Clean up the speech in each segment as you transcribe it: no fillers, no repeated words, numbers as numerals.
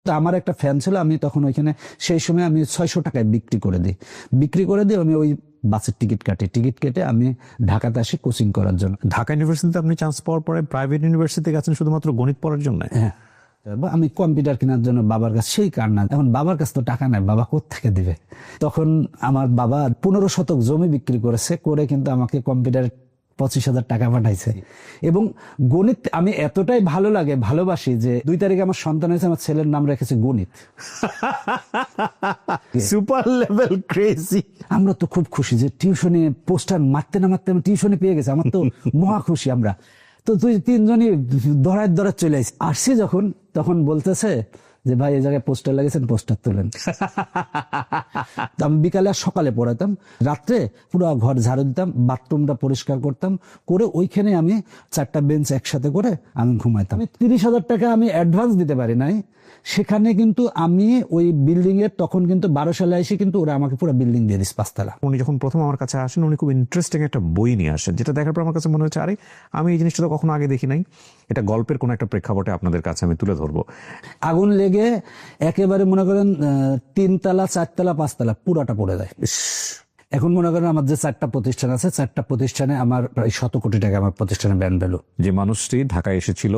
তো আমার একটা ফ্যান ছিল, আমি তখন ওইখানে সেই সময় আমি 600 টাকায় বিক্রি করে দিই আমি ওই বাসের টিকিট কেটে আমি ঢাকাতে আসি কোচিং করার জন্য। ঢাকা ইউনিভার্সিটিতে আপনি চান্স পাওয়ার পরে প্রাইভেট ইউনিভার্সিটিতে গেছেন শুধুমাত্র গণিত পড়ার জন্য? হ্যাঁ, আমি কম্পিউটার কেনার জন্য বাবার কাছে সেই কান্না। এখন বাবার কাছে তো টাকা নাই, বাবা কোত্থেকে দিবে? তখন আমার বাবা 15 শতক জমি বিক্রি করে কিন্তু আমাকে কম্পিউটার 25,000 টাকা পাঠাইছে। এবং গণিত আমি এতটাই ভালোবাসি যে 2 তারিখে আমার সন্তান হয়েছে, আমার ছেলের নাম রেখেছে গণিত। Super level crazy. আমরা তো খুব খুশি যে টিউশনে পোস্টার মারতে না মারতে আমি টিউশনে পেয়ে গেছি, আমার তো মহা খুশি। আমরা তো 2-3 জনই দৌড়ায় চলে আসছি যখন, তখন বলতেছে যে ভাই এই জায়গায় পোস্টার লাগিয়েছেন, পোস্টার তোলেন। আমি বিকালে আর সকালে পড়াতাম, রাত্রে পুরো ঘর ঝাড়ু দিতাম, বাথরুমটা পরিষ্কার করতাম, করে ওইখানে আমি 4টা বেঞ্চ একসাথে করে আমি ঘুমাইতাম। 30,000 টাকা আমি অ্যাডভান্স দিতে পারি নাই, সেখানে কিন্তু আমি ওই বিল্ডিং এর তখন কিন্তু 12 সালে এসে কিন্তু ওরা আমাকে পুরো বিল্ডিং দিয়ে দিস 5 তলা। উনি যখন প্রথম আমার কাছে আসেন, উনি খুব ইন্টারেস্টিং একটা বই নিয়ে আসেন, যেটা দেখার পর আমার কাছে মনে হচ্ছে আরে আমি এই জিনিসটা তো কখনো আগে দেখি নাই। এটা গল্পের কোন একটা প্রেক্ষাপটে আপনাদের কাছে আমি তুলে ধরবো। আগুন লেগে একেবারে মনে করেন 3 তলা 4 তলা 5 তলা পুরাটা পড়ে যায়। এখন মনে করেন আমার যে 4টা প্রতিষ্ঠান আছে, 4টা প্রতিষ্ঠানে আমার প্রায় 100 কোটি টাকা আমার প্রতিষ্ঠানে ব্যান্ড ভ্যালু। যে মানুষটি ঢাকায় এসেছিল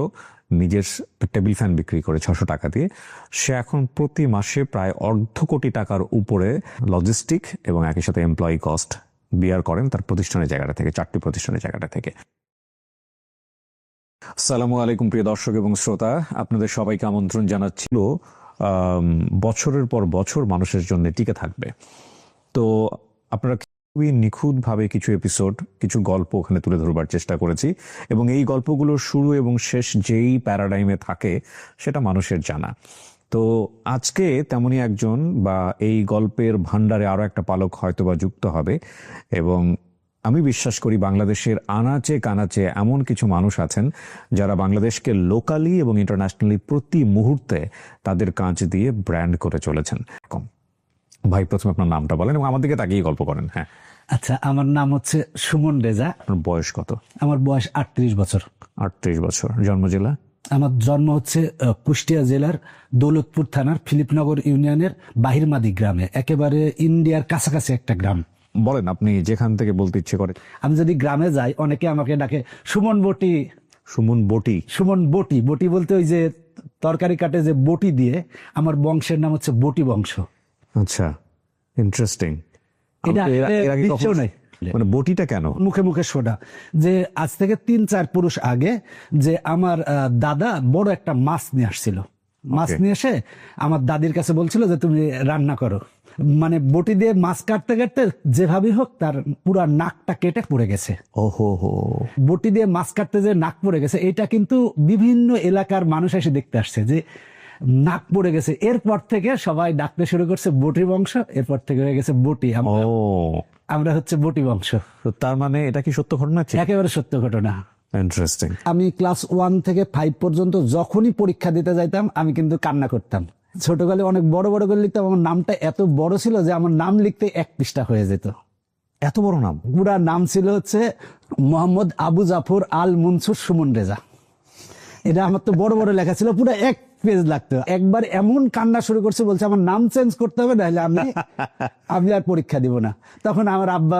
নিজের টেবিল ফ্যান বিক্রি করে 600 টাকা দিয়ে, সে এখন প্রতি মাসে প্রায় 1/2 কোটি টাকার উপরে লজিস্টিক এবং একই সাথে এমপ্লয়ি কস্ট বিয়ার করেন তার প্রতিষ্ঠানের জায়গাটা থেকে, 4টি প্রতিষ্ঠানের জায়গাটা থেকে। আসসালামু আলাইকুম প্রিয় দর্শক এবং শ্রোতা, আপনাদের সবাইকে আমন্ত্রণ জানাচ্ছিল বছরের পর বছর মানুষের জন্য টিকে থাকবে। তো আপনারা খুবই নিখুঁতভাবে কিছু এপিসোড, কিছু গল্প ওখানে তুলে ধরবার চেষ্টা করেছি, এবং এই গল্পগুলোর শুরু এবং শেষ যেই প্যারাডাইমে থাকে সেটা মানুষের জানা। তো আজকে তেমনই একজন বা এই গল্পের ভান্ডারে আরো একটা পালক হয়তো বা যুক্ত হবে, এবং আমি বিশ্বাস করি বাংলাদেশের আনাচে কানাচে এমন কিছু মানুষ আছেন যারা বাংলাদেশকে লোকালি এবং ইন্টারন্যাশনালি প্রতি মুহূর্তে তাদের কাজ দিয়ে ব্র্যান্ড করে চলেছেন। ভাই, প্রথমে আপনার নামটা বলেন এবং আমাদেরকে তাকিয়ে গল্প করেন। হ্যাঁ, আচ্ছা, আমার নাম হচ্ছে সুমন রেজা। আপনার বয়স কত? আমার বয়স 38 বছর। 38 বছর। জন্ম জেলা? আমার জন্ম হচ্ছে কুষ্টিয়া জেলার দৌলতপুর থানার ফিলিপনগর ইউনিয়নের বাহিরমাদি গ্রামে, একেবারে ইন্ডিয়ার কাছাকাছি একটা গ্রাম। বলেন আপনি যেখান থেকে বলতে ইচ্ছে করে। আমি যদি গ্রামে যাই অনেকে আমাকে ডাকে সুমন বটি। সুমন বটি? সুমন বটি। বটি বলতে ওই যে তরকারি কাটে যে বটি দিয়ে, আমার বংশের নাম হচ্ছে বটি বংশ। আচ্ছা, ইন্টারেস্টিং। এটা নাই মানে বটিটা কেন? মুখে মুখে শোনা যে আজ থেকে 3-4 পুরুষ আগে যে আমার দাদা বড় একটা মাছ নিয়ে আসছিল। মাছ নিয়ে এসে আমার দাদির কাছে বলছিল যে তুমি রান্না করো। মানে বটি দিয়ে মাছ কাটতে কাটতে যেভাবেই হোক তার পুরা নাকটা কেটে পড়ে গেছে। ওহো হো। বটি দিয়ে মাছ কাটতে যে নাক পড়ে গেছে, এটা কিন্তু বিভিন্ন এলাকার মানুষ এসে দেখতে আসছে যে নাক পড়ে গেছে। এরপর থেকে সবাই ডাকতে শুরু করছে বটি বংশ, এরপর থেকে হয়ে গেছে বটি। আমরা হচ্ছে বটি বংশ। তার মানে এটা কি সত্য ঘটনা? একেবারে সত্য ঘটনা। ইন্টারেস্টিং। আমি ক্লাস 1 থেকে 5 পর্যন্ত যখনই পরীক্ষা দিতে যাইতাম আমি কিন্তু কান্না করতাম। ছোটকালে অনেক বড় বড় করে লিখতাম, আমার নামটা এত বড় ছিল যে আমার নাম লিখতে 1 পৃষ্ঠা হয়ে যেত। এত বড় নাম? পুরা নাম ছিল হচ্ছে মোহাম্মদ আবু জাফর আল মনসুর সুমন রেজা। এটা আমার তো বড় বড় লেখা ছিল, পুরো 1 পেজ লাগতো। একবার এমন কান্না শুরু করছে, বলছে আমার নাম চেঞ্জ করতে হবে, নাহলে আমি আর পরীক্ষা দিব না। তখন আমার আব্বা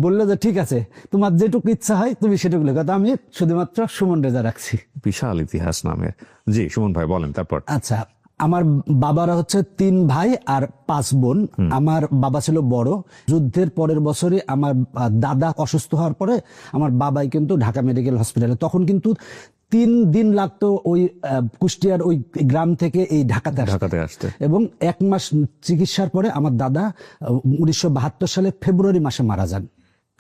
বললো যে ঠিক আছে, তোমার যেটুকু ইচ্ছা হয় তুমি সেটুকু লেখো। তো আমি শুধুমাত্র সুমন রেজা রাখছি। বিশাল ইতিহাস নামের। জি সুমন ভাই বলেন তারপর। আচ্ছা, আমার বাবারা হচ্ছে 3 ভাই আর 5 বোন। আমার বাবা ছিল বড়। যুদ্ধের পরের বছরে আমার দাদা অসুস্থ হওয়ার পরে আমার বাবাই কিন্তু ঢাকা মেডিকেল হসপিটালে, তখন কিন্তু 3 দিন লাগতো ওই কুষ্টিয়ার ওই গ্রাম থেকে এই ঢাকাতে আসতে। এবং 1 মাস চিকিৎসার পরে আমার দাদা 1972 সালে ফেব্রুয়ারি মাসে মারা যান।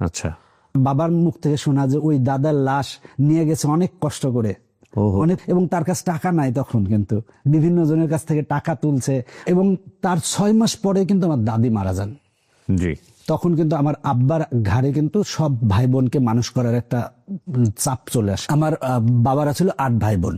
আচ্ছা। বাবার মুখ থেকে শোনা যে ওই দাদার লাশ নিয়ে গেছে অনেক কষ্ট করে, অনেক, এবং তার কাছে টাকা নাই তখন, কিন্তু বিভিন্ন জনের কাছ থেকে টাকা তুলছে। এবং তার 6 মাস পরে কিন্তু আমার দাদি মারা যান। জি। তখন কিন্তু আমার আব্বার ঘাড়ে কিন্তু সব ভাই বোনকে মানুষ করার একটা চাপ চলে আসে। আমার বাবারা ছিল 8 ভাই বোন,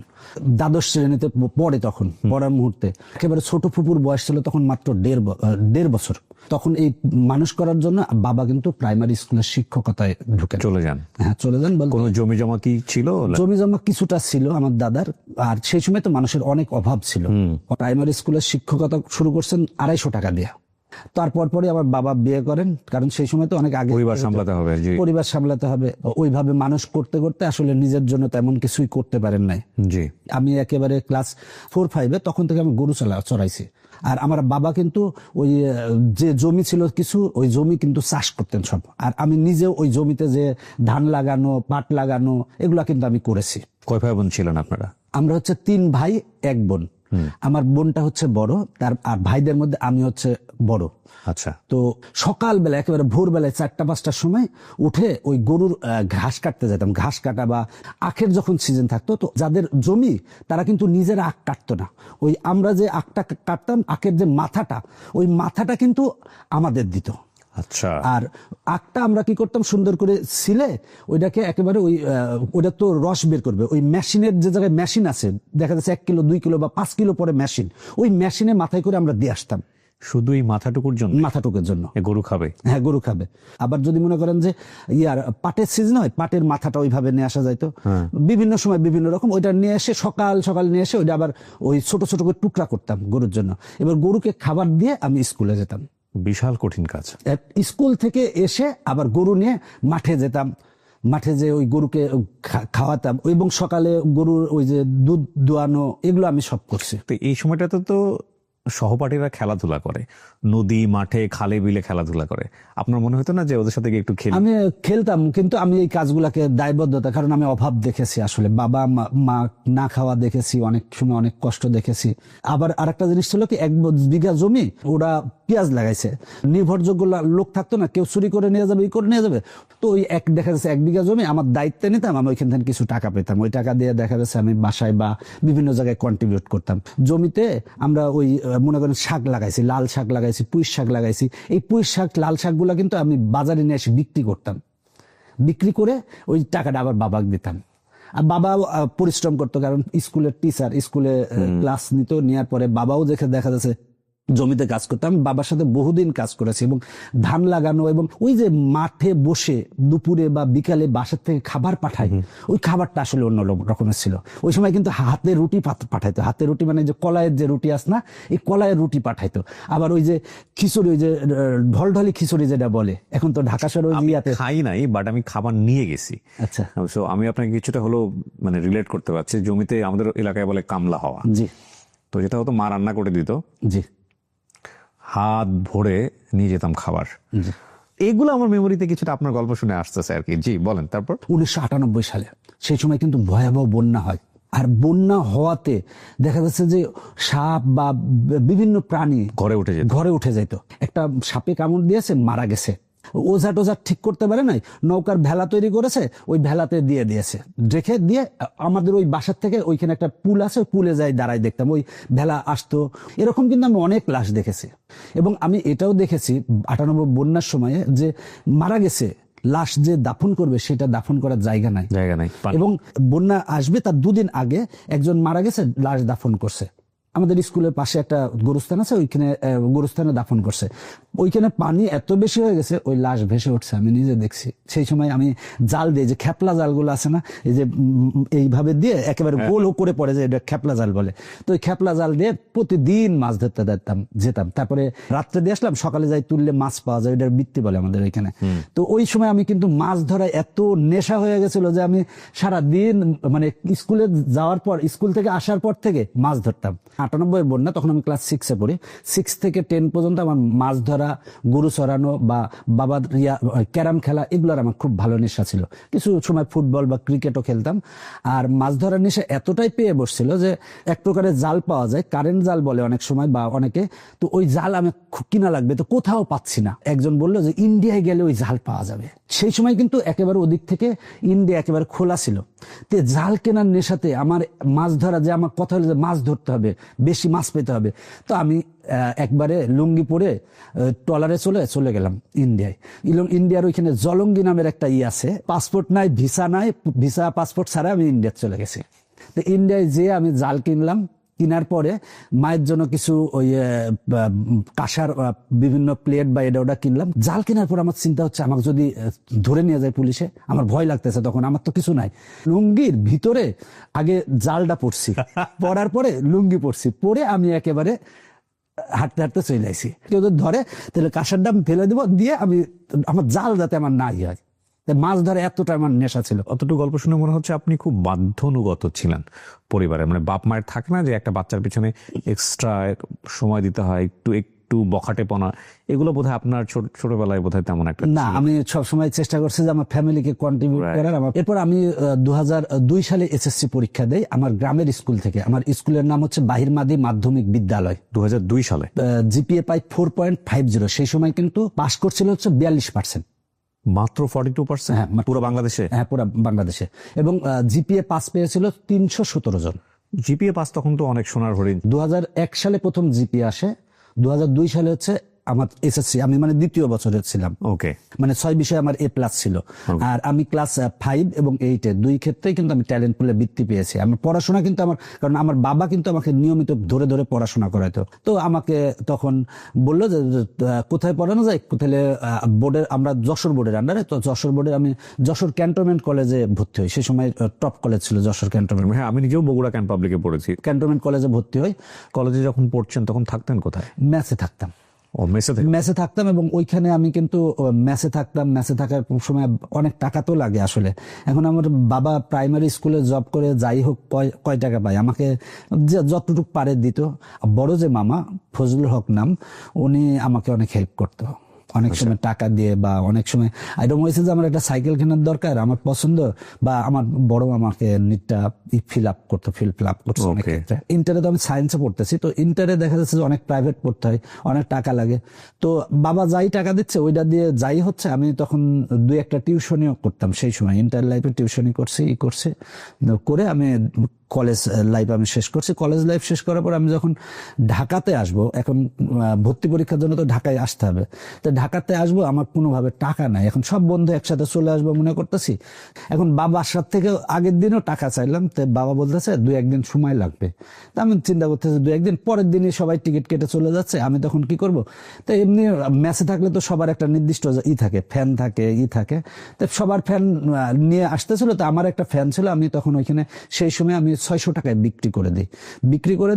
দ্বাদশ শ্রেণীতে পড়ে, তখন পড়ার মুহূর্তে একেবারে ছোট ফুপুর বয়স ছিল তখন মাত্র 1.5 বছর। তখন এই মানুষ করার জন্য বাবা কিন্তু প্রাইমারি স্কুলের শিক্ষকতায় ঢুকেন, চলে যান। হ্যাঁ চলে যান। কোনো জমি জমা কি ছিল? জমি জমা কিছুটা ছিল আমার দাদার, আর সেই সময় তো মানুষের অনেক অভাব ছিল। প্রাইমারি স্কুলের শিক্ষকতা শুরু করছেন 250 টাকা দিয়ে। তারপর পরে আমার বাবা বিয়ে করেন, কারণ সেই সময় তো অনেগ আগে পরিবার সামলাতে হবে। জি পরিবার সামলাতে হবে। ওইভাবে মানুষ করতে করতে আসলে নিজের জন্য তেমন কিছুই করতে পারেন নাই। জি। আমি একেবারে ক্লাস 4-5 তখন থেকে আমি গরু চড়াইছি। আর আমার বাবা কিন্তু ওই যে জমি ছিল কিছু, ওই জমি কিন্তু চাষ করতেন সব। আর আমি নিজেও ওই জমিতে যে ধান লাগানো, পাট লাগানো, এগুলা কিন্তু আমি করেছি। কয় ভাই বোন ছিলেন আপনারা? আমরা হচ্ছে 3 ভাই 1 বোন। আমার বোনটা হচ্ছে বড়, আর ভাইদের মধ্যে আমি হচ্ছে বড়। আচ্ছা। তো সকালবেলা একেবারে ভোরবেলায় 4টা-5টার সময় উঠে ওই গরুর ঘাস কাটতে যেতাম। ঘাস কাটা বা আখের যখন সিজন থাকতো, তো যাদের জমি তারা কিন্তু নিজেরা আখ কাটতো না, ওই আমরা যে আখটা কাটতাম, আখের যে মাথাটা, ওই মাথাটা কিন্তু আমাদের দিত। আচ্ছা। আর আখটা আমরা কি করতাম, সুন্দর করে ছিলে ওইটাকে একেবারে ওইটা তো রস বের করবে, ওই মেশিনের যে জায়গায় মেশিন আছে, দেখা যাচ্ছে 1 কিলো 2 কিলো বা 5 কিলো পরে মেশিন, ওই মেশিনে মাথায় করে আমরা দিয়ে আসতাম। শুধু এই মাথাটুকুর জন্য? মাথাটুকুর জন্য। গরু খাবে? হ্যাঁ, গরু খাবে। আবার যদি মনে করেন যে পাটের সিজন হয়, পাটের মাথাটা ওইভাবে নিয়ে আসা যাইতো বিভিন্ন সময় বিভিন্ন রকম, ওইটা নিয়ে এসে সকাল সকাল নিয়ে এসে ওইটা আবার ওই ছোট ছোট করে টুকরা করতাম গরুর জন্য। এবার গরুকে খাবার দিয়ে আমি স্কুলে যেতাম। বিশাল কঠিন কাজ। স্কুল থেকে এসে আবার গরু নিয়ে মাঠে যেতাম, মাঠে যে ওই গরুকে খাওয়াতাম, এবং সকালে গরুর ওই যে দুধ দোয়ানো, এগুলো আমি সব করছি। তো এই সময়টাতে তো সহপাঠীরা খেলাধুলা করে, নদী, মাঠে, খালে, বিলে খেলাধুলা করে। আপনার মনে হতো না যে ওদের সাথে গিয়ে একটু খেলি? আমি খেলতাম, কিন্তু আমি এই কাজগুলাকে দায়বদ্ধতা, কারণ আমি অভাব দেখেছি আসলে, বাবা মা না খাওয়া দেখেছি, অনেক সময় অনেক কষ্ট দেখেছি। আবার আরেকটা জিনিস ছিল কি, 1 বিঘা জমি ওরা পেঁয়াজ লাগাইছে, নির্ভরযোগ্য লোক থাকতো না, কেউ চুরি করে নিয়ে যাবে, করে নিয়ে যাবে। তো ওই দেখা যাচ্ছে 1 বিঘা জমি আমার দায়িত্বে নিতাম, আমি ওইখান থেকে কিছু টাকা পেতাম, ওই টাকা দিয়ে দেখা যাচ্ছে আমি বাসায় বা বিভিন্ন জায়গায় কন্ট্রিবিউট করতাম। জমিতে আমরা ওই মনে করেন শাক লাগাইছি, লাল শাক লাগাইছি, পুঁই শাক লাগাইছি। এই পুঁই শাক, লাল শাকগুলা কিন্তু আমি বাজারে নিয়ে এসে বিক্রি করতাম, বিক্রি করে ওই টাকাটা আবার বাবাকে দিতাম। আর বাবা পরিশ্রম করতো, কারণ স্কুলের টিচার, স্কুলে ক্লাস নিত, নেওয়ার পরে বাবাও দেখা যাচ্ছে জমিতে কাজ করতাম। বাবার সাথে বহুদিন কাজ করেছি, এবং ধান লাগানো, এবং ওই যে মাঠে বসে দুপুরে বা বিকালে বাসার থেকে খাবার পাঠাই, ওই খাবারটা আসলে অন্য রকমের ছিল। ওই সময় কিন্তু হাতে রুটি পাঠাইতো, হাতে রুটি মানে যে কলাইয়ের যে রুটি আছে না, এই কলাইয়ের রুটি পাঠাইতো। আবার ওই যে খিচুড়ি, ওই যে ঢলঢলি খিচুড়ি যেটা বলে, এখন তো ঢাকা শহরে খাই নাই, বাট আমি খাবার নিয়ে গেছি। আচ্ছা। সো আমি আপনাকে কিছুটা হলো মানে রিলেট করতে পারছি। জমিতে আমাদের এলাকায় বলে কামলা হওয়া। জি। তো যেটা হতো, মা রান্না করে দিত, জি, হাত ভরে নিয়ে যেতাম খাবার। এগুলো আমার মেমোরিতে কিছুটা আপনার গল্প শুনে আসতেছে আর কি। জি বলেন। তারপর 1998 সালে সেই সময় কিন্তু ভয়াবহ বন্যা হয়, আর বন্যা হওয়াতে দেখা যাচ্ছে যে সাপ বা বিভিন্ন প্রাণী ঘরে উঠে যেত। একটা সাপে কামড় দিয়েছে, মারা গেছে, ওঝা টোঝা ঠিক করতে পারে নাই, নৌকার ভেলা তৈরি করেছে, ওই ভেলাতে দিয়ে দিয়েছে, রেখে দিয়ে আমাদের ওই বাসার থেকে ওইখানে একটা পুল আছে, ওই পুলে যাই দাঁড়াই দেখতাম, ওই ভেলা আসতো। এরকম কিন্তু আমি অনেক লাশ দেখেছি, এবং আমি এটাও দেখেছি 98 বন্যার সময়ে যে মারা গেছে, লাশ যে দাফন করবে সেটা দাফন করার জায়গা নাই। এবং বন্যা আসবে তার 2 দিন আগে একজন মারা গেছে, লাশ দাফন করছে। আমাদের স্কুলের পাশে একটা গোরস্থান আছে, ওইখানে গোরস্থানে দাফন করছে। ওইখানে পানি এত বেশি হয়ে গেছে, ওই লাশ ভেসে উঠছে, আমি নিজে দেখছি। সেই সময় আমি জাল দিয়ে, যে খেপলা জালগুলো আছে না, এই যে এইভাবে দিয়ে একেবারে গোল করে পড়ে, যে এটা খেপলা জাল বলে, তো ওই খেপলা জাল দিয়ে প্রতিদিন মাছ ধরতে যেতাম। তারপরে রাত্রে দিয়ে আসলাম, সকালে যাই তুললে মাছ পাওয়া যায়, এটার বৃত্তি বলে আমাদের ওইখানে। তো ওই সময় আমি কিন্তু মাছ ধরায় এত নেশা হয়ে গেছিল যে আমি সারা দিন, মানে স্কুলে যাওয়ার পর, স্কুল থেকে আসার পর থেকে মাছ ধরতাম। 98 বন্যা, তখন আমি ক্লাস 6-এ পড়ি। 6 থেকে 10 পর্যন্ত আমার মাছ ধরা, গরু চড়ানো বা বাবার ক্যারাম খেলা, এগুলোর আমার খুব ভালো নেশা ছিল। কিছু সময় ফুটবল বা ক্রিকেটও খেলতাম। আর মাছ ধরার নেশা এতটাই পেয়ে বসছিল যে এক প্রকারের জাল পাওয়া যায়, কারেন্ট জাল বলে অনেক সময় বা অনেকে, তো ওই জাল আমি কিনা লাগবে, তো কোথাও পাচ্ছি না। একজন বললো যে ইন্ডিয়ায় গেলে ওই জাল পাওয়া যাবে। সেই সময় কিন্তু একেবারে ওদিক থেকে ইন্ডিয়া একেবারে খোলা ছিল। তে জাল কেনার নেশাতে আমার মাছ ধরা, যে আমার কথা হলো যে মাছ ধরতে হবে, বেশি মাছ পেতে হবে, তো আমি একবারে লুঙ্গি পরে ট্রলারে চলে গেলাম ইন্ডিয়ায়। ইন্ডিয়ার ওইখানে জলঙ্গি নামের একটা আছে, পাসপোর্ট নাই, ভিসা পাসপোর্ট ছাড়া আমি ইন্ডিয়া চলে গেছি। তো ইন্ডিয়ায় যেয়ে আমি জাল কিনলাম, কেনার পরে মায়ের জন্য কিছু ওই কাঁসার বিভিন্ন প্লেট বা এটা ওটা কিনলাম। জাল কেনার পর আমার চিন্তা হচ্ছে, আমাকে যদি ধরে নিয়ে যায় পুলিশে, আমার ভয় লাগতেছে। তখন আমার তো কিছু নাই, লুঙ্গির ভিতরে আগে জালটা পরছি, পরার পরে লুঙ্গি পরছি, পরে আমি একেবারে হাঁটতে হাঁটতে চলে যাইছি। কেউ যদি ধরে তাহলে কাঁসার ডাম ফেলে দেবো, দিয়ে আমি আমার জাল যাতে আমার নাই হয়। মাছ ধরে এতটা আমার নেশা ছিল। অতটুকু গল্প শুনে মনে হচ্ছে আপনি খুব বাধ্যনুগত ছিলেন পরিবারে, মানে বাপ মায়ের থাকে না যে একটা বাচ্চার পিছনে এক্সট্রা সময় দিতে হয়, একটু বখাটেপনা, এগুলো বোধহয় আপনার ছোটবেলায় বোধহয় তেমন একটা না। আমি সবসময় চেষ্টা করছি যে আমার ফ্যামিলিকে কন্ট্রিবিউট করার। এরপর আমি 2002 সালে এসএসসি পরীক্ষা দেই আমার গ্রামের স্কুল থেকে। আমার স্কুলের নাম হচ্ছে বাহিরমাদি মাধ্যমিক বিদ্যালয়। 2002 সালে জিপিএ পাই 4.50। সেই সময় কিন্তু পাস করছিল হচ্ছে 42%। মাত্র 42%? হ্যাঁ, পুরো বাংলাদেশে? হ্যাঁ, পুরো বাংলাদেশে। এবং জিপিএ পাস পেয়েছিল 317 জন। জিপিএ পাস তখন তো অনেক সোনার হরিণ। 2001 সালে প্রথম জিপিএ আসে, 2002 সালে হচ্ছে আমার এসএসসি। আমি মানে দ্বিতীয় বছরে ছিলাম। ওকে। মানে 6 বিষয়ে আমার A+ ছিল। আর আমি ক্লাস 5 এবং 8 দুই ক্ষেত্রেই কিন্তু আমি ট্যালেন্ট পুলে বৃত্তি পেয়েছি। আমার পড়াশোনা কিন্তু কারণ আমার বাবা কিন্তু আমাকে নিয়মিত ধরে ধরে পড়াশোনা করাইতো। তো আমাকে তখন বললো যে কোথায় পড়ানো যায়, তাহলে বোর্ডের, আমরা যশোর বোর্ডের আন্ডারে, তো যশোর বোর্ডে আমি যশোর ক্যান্টনমেন্ট কলেজে ভর্তি হই। সেই সময় টপ কলেজ ছিল যশোর ক্যান্টনমেন্ট। হ্যাঁ, আমি নিজেও বগুড়া ক্যান্ট পাবলিকে পড়েছি। ক্যান্টনমেন্ট কলেজে ভর্তি হই। কলেজে যখন পড়ছেন তখন থাকতেন কোথায়? মেসে থাকতাম। ও, মেসে থাকতাম। এবং ওইখানে আমি কিন্তু মেসে থাকতাম। মেসে থাকার সময় অনেক টাকা তো লাগে আসলে। এখন আমার বাবা প্রাইমারি স্কুলে জব করে, যাই হোক কয় টাকা পায়, আমাকে যতটুকু পারে দিত। বড় যে মামা, ফজলুল হক নাম, উনি আমাকে অনেক হেল্প করতো, অনেক সময় টাকা দিয়ে, বা অনেক সময় আইডম হয়েছে যে আমার একটা সাইকেল কেনার দরকার, আমার পছন্দ, বা আমার বড় মামাকে নিটটা ফিল আপ করতো। অনেক ক্ষেত্রে। ইন্টারে তো আমি সায়েন্সে পড়তেছি, তো ইন্টারে দেখা যাচ্ছে যে অনেক প্রাইভেট পড়তে হয়, অনেক টাকা লাগে। তো বাবা যাই টাকা দিচ্ছে ওইটা দিয়ে যাই হচ্ছে। আমি তখন 2-1টা টিউশনিও করতাম সেই সময়। ইন্টার লাইফে টিউশনি করছি করে আমি কলেজ লাইফ আমি শেষ করছি। কলেজ লাইফ শেষ করার পর আমি যখন ঢাকাতে আসবো, এখন ভর্তি পরীক্ষার জন্য তো ঢাকায় আসতে হবে, তো ঢাকাতে আসবো, আমার কোনোভাবে টাকা নাই। এখন সব বন্ধু একসাথে চলে আসবো মনে করতেছি। এখন বাবার সাথে থেকে আগের দিনও টাকা চাইলাম, তো বাবা বলতেছে 2-1 দিন সময় লাগবে। তা আমি চিন্তা করতেছি 2-1 দিন, পরের দিনই সবাই টিকিট কেটে চলে যাচ্ছে, আমি তখন কি করব? তো এমনি মেসে থাকলে তো সবার একটা নির্দিষ্ট থাকে, ফ্যান থাকে, থাকে, তো সবার ফ্যান নিয়ে আসতেছিল। তো আমার একটা ফ্যান ছিল, আমি তখন ওইখানে সেই সময় আমি 600 টাকায় বিক্রি করে